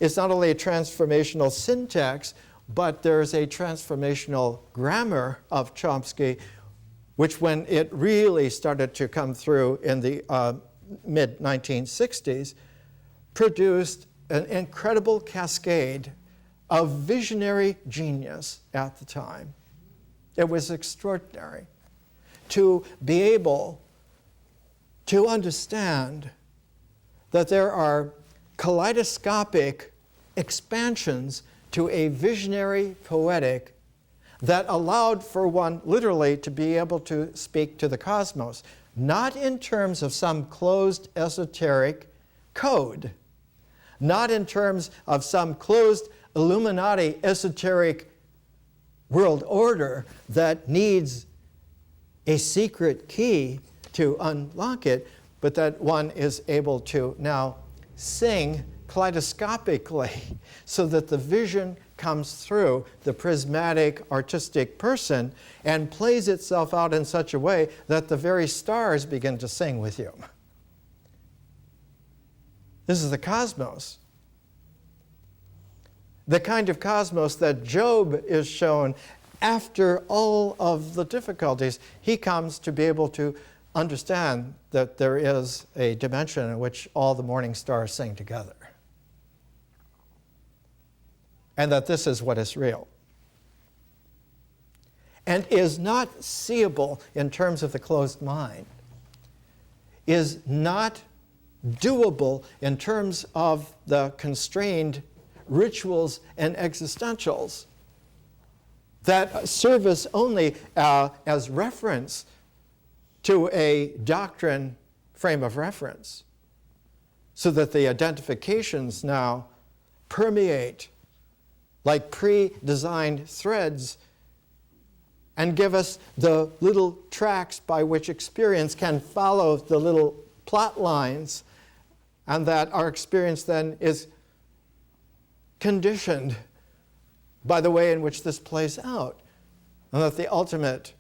It's not only a transformational syntax, but there's a transformational grammar of Chomsky, which when it really started to come through in the mid-1960s, produced an incredible cascade of visionary genius at the time. It was extraordinary to be able to understand that there are kaleidoscopic expansions to a visionary poetic that allowed for one literally to be able to speak to the cosmos, not in terms of some closed esoteric code, not in terms of some closed Illuminati esoteric world order that needs a secret key to unlock it, but that one is able to now sing kaleidoscopically so that the vision comes through the prismatic artistic person and plays itself out in such a way that the very stars begin to sing with you. This is the cosmos. The kind of cosmos that Job is shown after all of the difficulties. He comes to be able to understand that there is a dimension in which all the morning stars sing together. And that this is what is real. And is not seeable in terms of the closed mind, is not doable in terms of the constrained rituals and existentials that serve us only as reference to a doctrine frame of reference, so that the identifications now permeate like pre-designed threads and give us the little tracks by which experience can follow the little plot lines, and that our experience then is conditioned by the way in which this plays out. And that the ultimate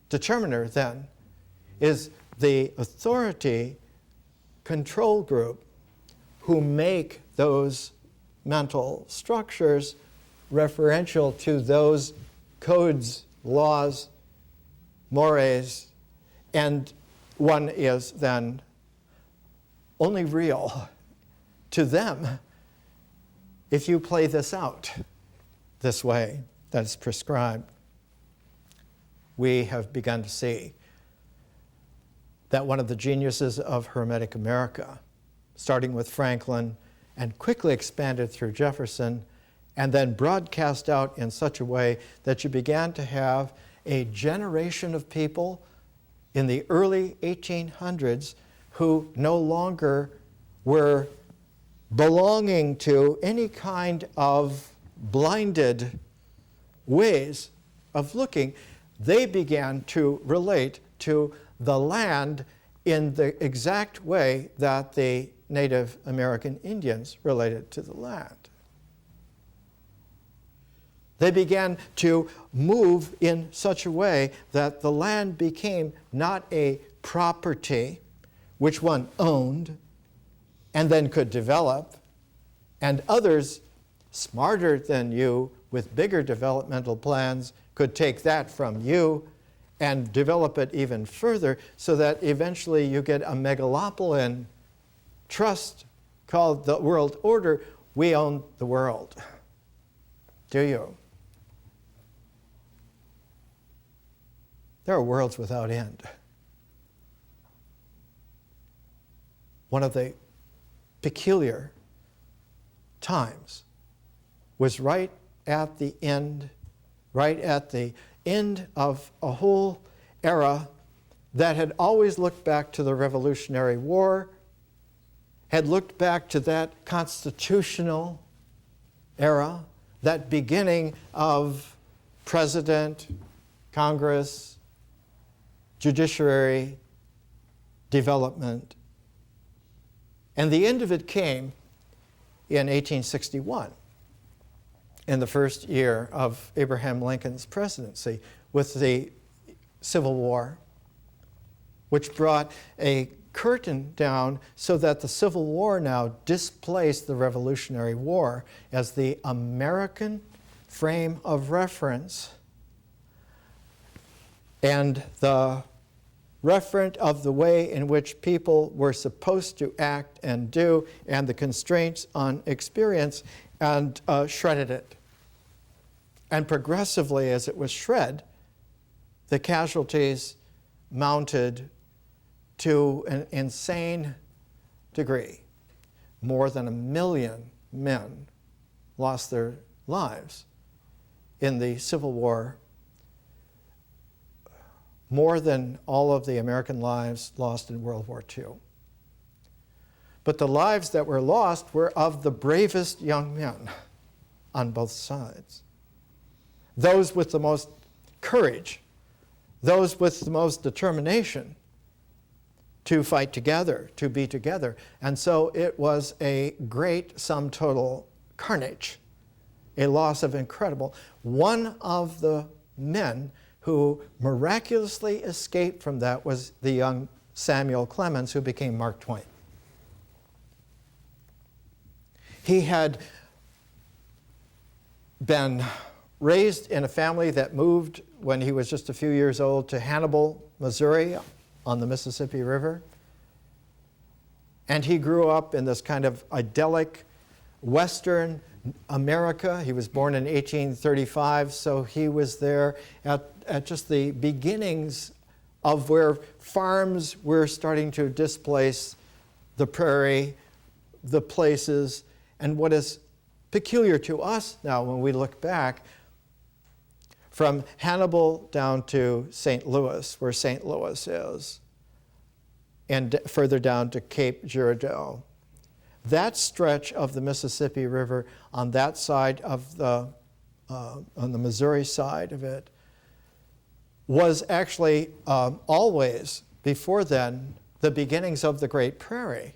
determiner then is the authority control group who make those mental structures referential to those codes, laws, mores, and one is then only real to them if you play this out this way that is prescribed. We have begun to see that one of the geniuses of Hermetic America, starting with Franklin and quickly expanded through Jefferson, and then broadcast out in such a way that you began to have a generation of people in the early 1800s who no longer were belonging to any kind of blinded ways of looking. They began to relate to the land in the exact way that the Native American Indians related to the land. They began to move in such a way that the land became not a property which one owned and then could develop, and others smarter than you with bigger developmental plans could take that from you and develop it even further, so that eventually you get a megalopolitan trust called the world order. We own the world. Do you? There are worlds without end. One of the peculiar times was right at the end of a whole era that had always looked back to the Revolutionary War, had looked back to that constitutional era, that beginning of president, Congress, judiciary, development. And the end of it came in 1861, in the first year of Abraham Lincoln's presidency, with the Civil War, which brought a curtain down so that the Civil War now displaced the Revolutionary War as the American frame of reference and the referent of the way in which people were supposed to act and do, and the constraints on experience, and shredded it. And progressively, as it was shred, the casualties mounted to an insane degree. More than 1 million men lost their lives in the Civil War, more than all of the American lives lost in World War II. But the lives that were lost were of the bravest young men on both sides. Those with the most courage, those with the most determination to fight together, to be together. And so it was a great sum total carnage, a loss of incredible. One of the men who miraculously escaped from that was the young Samuel Clemens, who became Mark Twain. He had been raised in a family that moved when he was just a few years old to Hannibal, Missouri, on the Mississippi River. And he grew up in this kind of idyllic Western America. He was born in 1835, so he was there at just the beginnings of where farms were starting to displace the prairie, the places. And what is peculiar to us now when we look back, from Hannibal down to St. Louis, where St. Louis is, and further down to Cape Girardeau, that stretch of the Mississippi River on that side of on the Missouri side of it was actually always, before then, the beginnings of the Great Prairie.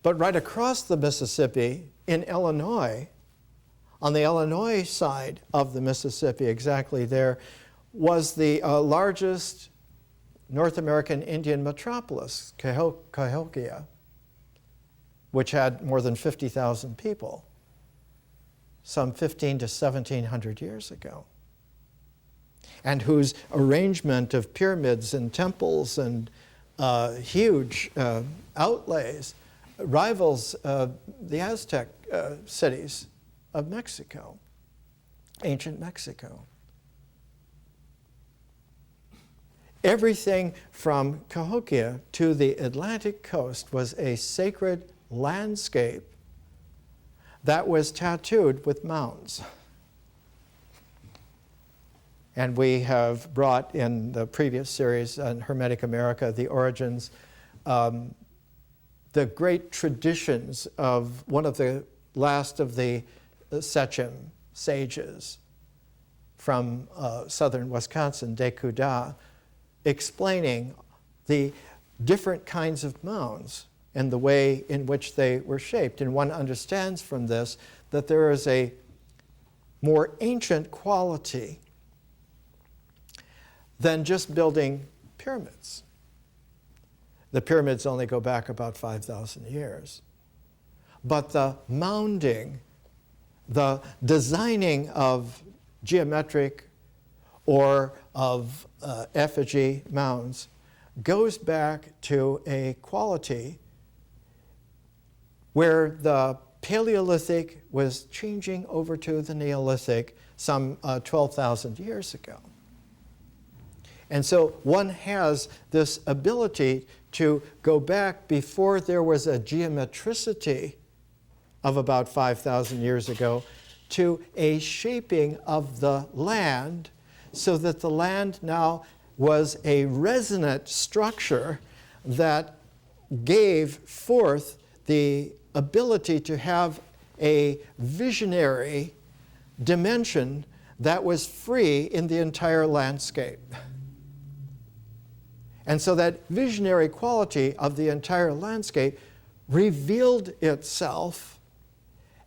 But right across the Mississippi in Illinois, on the Illinois side of the Mississippi, exactly there, was the largest North American Indian metropolis, Cahokia, which had more than 50,000 people, some 15 to 1,700 years ago, and whose arrangement of pyramids and temples and huge outlays rivals the Aztec cities of Mexico, ancient Mexico. Everything from Cahokia to the Atlantic coast was a sacred landscape that was tattooed with mounds. And we have brought in the previous series on Hermetic America, the origins, the great traditions of one of the last of the Sechem sages from southern Wisconsin, Dekuda, explaining the different kinds of mounds and the way in which they were shaped. And one understands from this that there is a more ancient quality than just building pyramids. The pyramids only go back about 5,000 years. But the mounding, the designing of geometric or of effigy mounds goes back to a quality where the Paleolithic was changing over to the Neolithic some 12,000 years ago. And so one has this ability to go back before there was a geometricity of about 5,000 years ago to a shaping of the land so that the land now was a resonant structure that gave forth the ability to have a visionary dimension that was free in the entire landscape. And so that visionary quality of the entire landscape revealed itself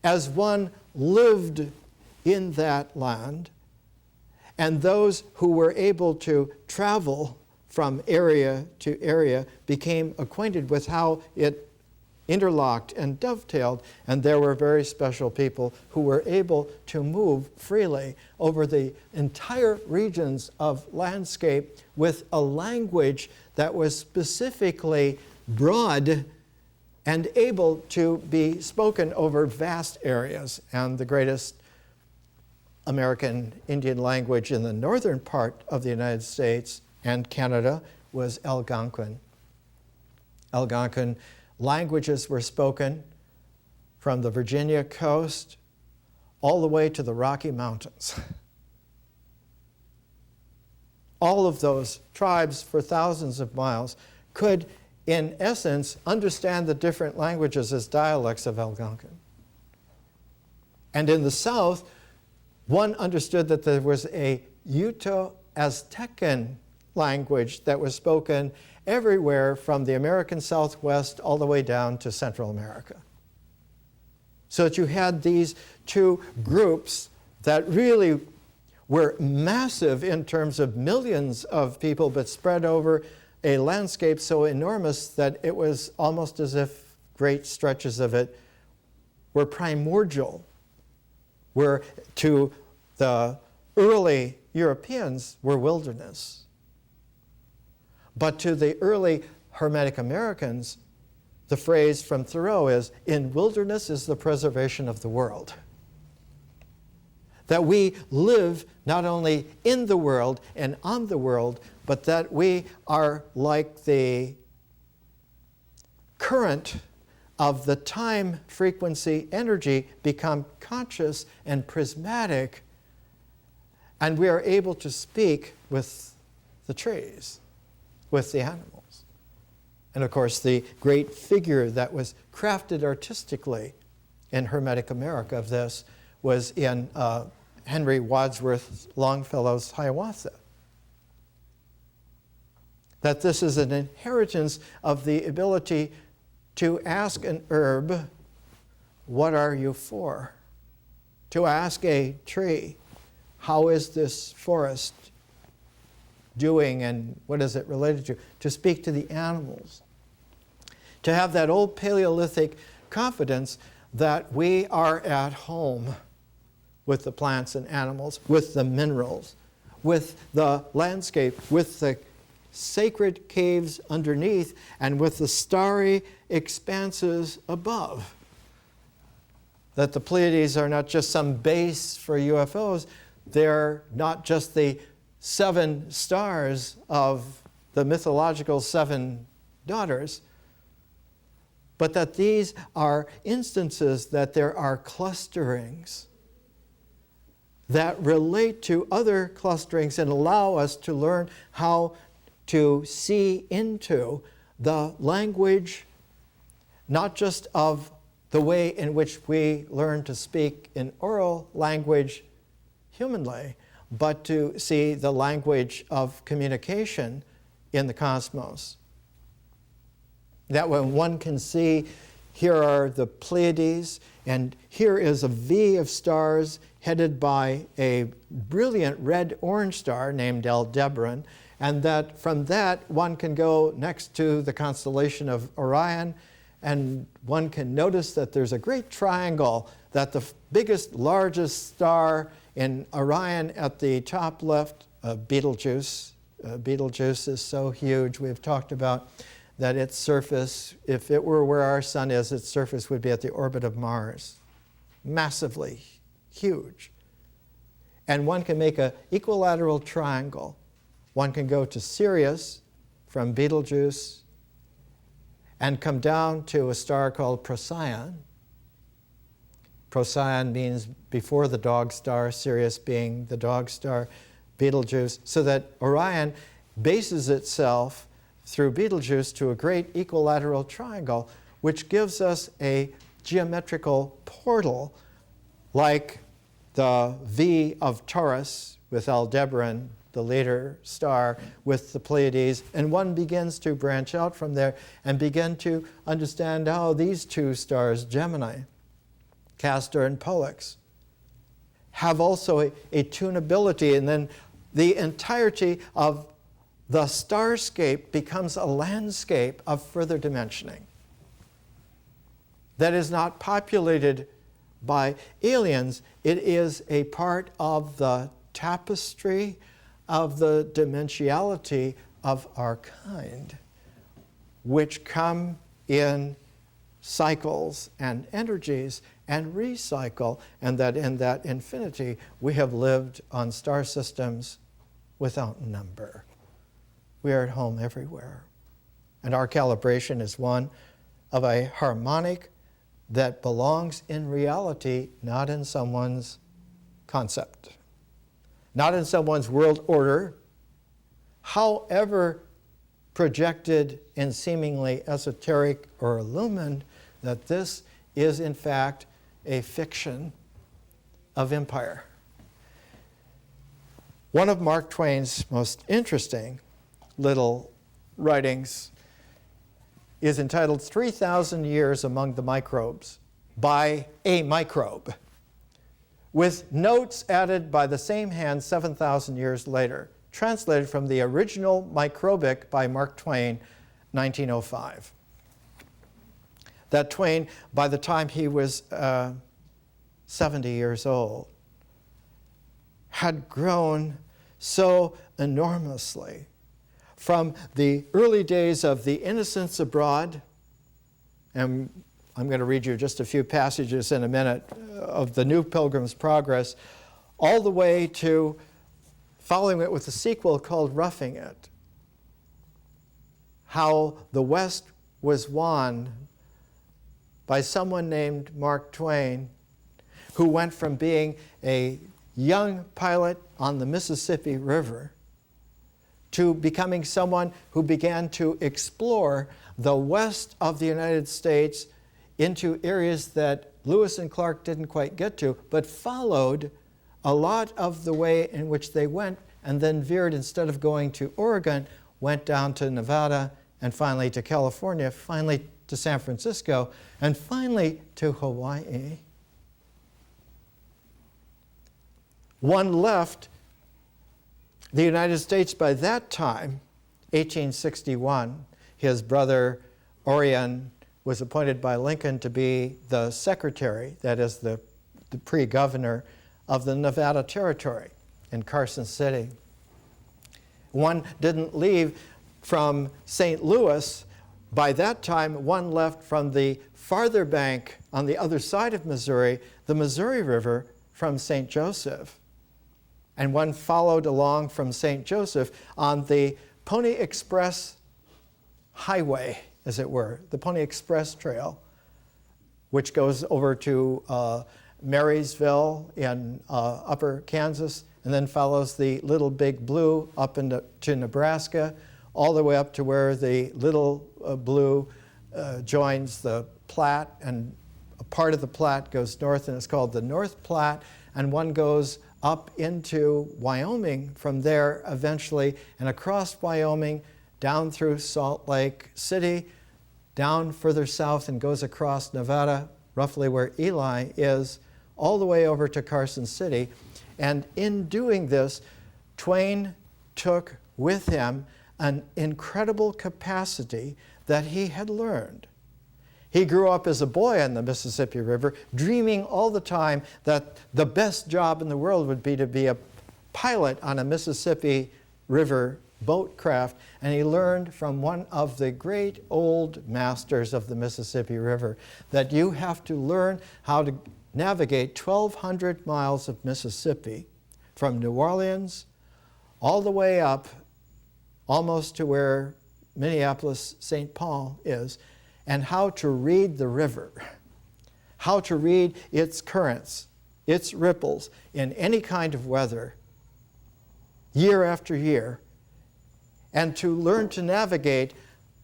as one lived in that land, and those who were able to travel from area to area became acquainted with how it interlocked and dovetailed, and there were very special people who were able to move freely over the entire regions of landscape with a language that was specifically broad and able to be spoken over vast areas. And the greatest American Indian language in the northern part of the United States and Canada was Algonquin. Algonquin languages were spoken from the Virginia coast all the way to the Rocky Mountains. All of those tribes for thousands of miles could, in essence, understand the different languages as dialects of Algonquin. And in the south, one understood that there was a Uto-Aztecan language that was spoken everywhere from the American Southwest all the way down to Central America. So that you had these two groups that really were massive in terms of millions of people, but spread over a landscape so enormous that it was almost as if great stretches of it were primordial, where to the early Europeans were wilderness. But to the early Hermetic Americans, the phrase from Thoreau is, "In wilderness is the preservation of the world." That we live not only in the world and on the world, but that we are like the current of the time, frequency, energy become conscious and prismatic, and we are able to speak with the trees, with the animals. And of course, the great figure that was crafted artistically in Hermetic America of this was in Henry Wadsworth Longfellow's Hiawatha. that this is an inheritance of the ability to ask an herb, what are you for? To ask a tree, how is this forest doing and what is it related to? To speak to the animals. To have that old Paleolithic confidence that we are at home with the plants and animals, with the minerals, with the landscape, with the sacred caves underneath, and with the starry expanses above. That the Pleiades are not just some base for UFOs, they're not just the 7 stars of the mythological 7 daughters, but that these are instances that there are clusterings that relate to other clusterings and allow us to learn how to see into the language, not just of the way in which we learn to speak in oral language humanly, but to see the language of communication in the cosmos. That when one can see, here are the Pleiades, and here is a V of stars headed by a brilliant red-orange star named Aldebaran, and that from that one can go next to the constellation of Orion, and one can notice that there's a great triangle, that the biggest, largest star in Orion at the top left, Betelgeuse. Betelgeuse is so huge. We've talked about that its surface, if it were where our sun is, its surface would be at the orbit of Mars. Massively huge. And one can make an equilateral triangle. One can go to Sirius from Betelgeuse and come down to a star called Procyon. Procyon means before the dog star, Sirius being the dog star, Betelgeuse, so that Orion bases itself through Betelgeuse to a great equilateral triangle, which gives us a geometrical portal like the V of Taurus with Aldebaran, the later star, with the Pleiades, and one begins to branch out from there and begin to understand how these 2 stars, Gemini, Castor and Pollux, have also a tunability, and then the entirety of the starscape becomes a landscape of further dimensioning that is not populated by aliens. It is a part of the tapestry of the dimensionality of our kind, which come in cycles and energies and recycle, and that in that infinity we have lived on star systems without number. We are at home everywhere. And our calibration is one of a harmonic that belongs in reality, not in someone's concept, not in someone's world order, however projected and seemingly esoteric or illumined, that this is in fact a fiction of empire. One of Mark Twain's most interesting little writings is entitled 3,000 Years Among the Microbes by a Microbe, with notes added by the same hand 7,000 years later, translated from the original Microbic by Mark Twain, 1905. That Twain, by the time he was 70 years old, had grown so enormously from the early days of The Innocents Abroad, and I'm going to read you just a few passages in a minute of the New Pilgrim's Progress, all the way to following it with a sequel called Roughing It. How the West was won by someone named Mark Twain, who went from being a young pilot on the Mississippi River to becoming someone who began to explore the west of the United States into areas that Lewis and Clark didn't quite get to, but followed a lot of the way in which they went, and then veered, instead of going to Oregon, went down to Nevada, and finally to California, finally to San Francisco, and finally to Hawaii. One left the United States by that time, 1861. His brother Orion was appointed by Lincoln to be the secretary, that is the pre-governor of the Nevada Territory in Carson City. One didn't leave from St. Louis. By that time, one left from the farther bank on the other side of Missouri, the Missouri River, from St. Joseph. And one followed along from St. Joseph on the Pony Express Highway, as it were, the Pony Express Trail, which goes over to Marysville in upper Kansas, and then follows the Little Big Blue up to Nebraska, all the way up to where the Little Blue joins the Platte, and a part of the Platte goes north, and it's called the North Platte, and one goes up into Wyoming from there eventually, and across Wyoming, down through Salt Lake City, down further south, and goes across Nevada, roughly where Eli is, all the way over to Carson City. And in doing this, Twain took with him an incredible capacity that he had learned. He grew up as a boy on the Mississippi River, dreaming all the time that the best job in the world would be to be a pilot on a Mississippi River boat craft, and he learned from one of the great old masters of the Mississippi River that you have to learn how to navigate 1,200 miles of Mississippi from New Orleans all the way up almost to where Minneapolis, St. Paul is, and how to read the river, how to read its currents, its ripples in any kind of weather, year after year, and to learn to navigate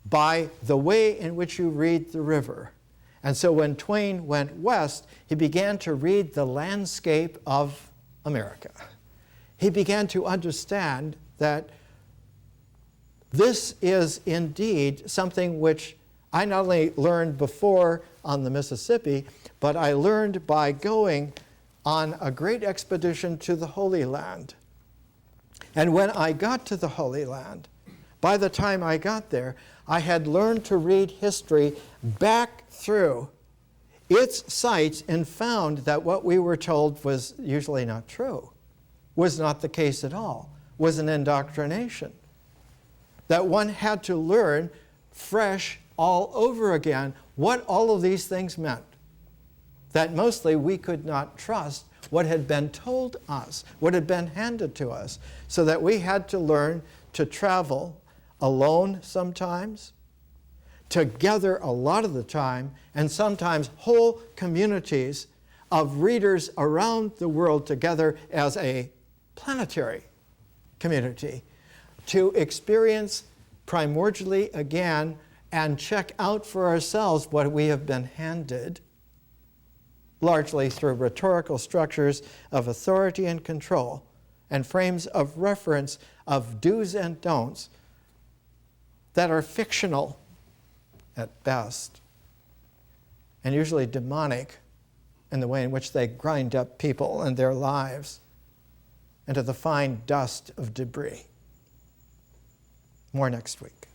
by the way in which you read the river. And so when Twain went west, he began to read the landscape of America. He began to understand that this is indeed something which I not only learned before on the Mississippi, but I learned by going on a great expedition to the Holy Land. And when I got to the Holy Land, by the time I got there, I had learned to read history back through its sites and found that what we were told was usually not true, was not the case at all, was an indoctrination. That one had to learn fresh all over again what all of these things meant. That mostly we could not trust what had been told us, what had been handed to us, so that we had to learn to travel alone sometimes, together a lot of the time, and sometimes whole communities of readers around the world together as a planetary community, to experience primordially again and check out for ourselves what we have been handed, largely through rhetorical structures of authority and control and frames of reference of do's and don'ts that are fictional at best, and usually demonic in the way in which they grind up people and their lives into the fine dust of debris. More next week.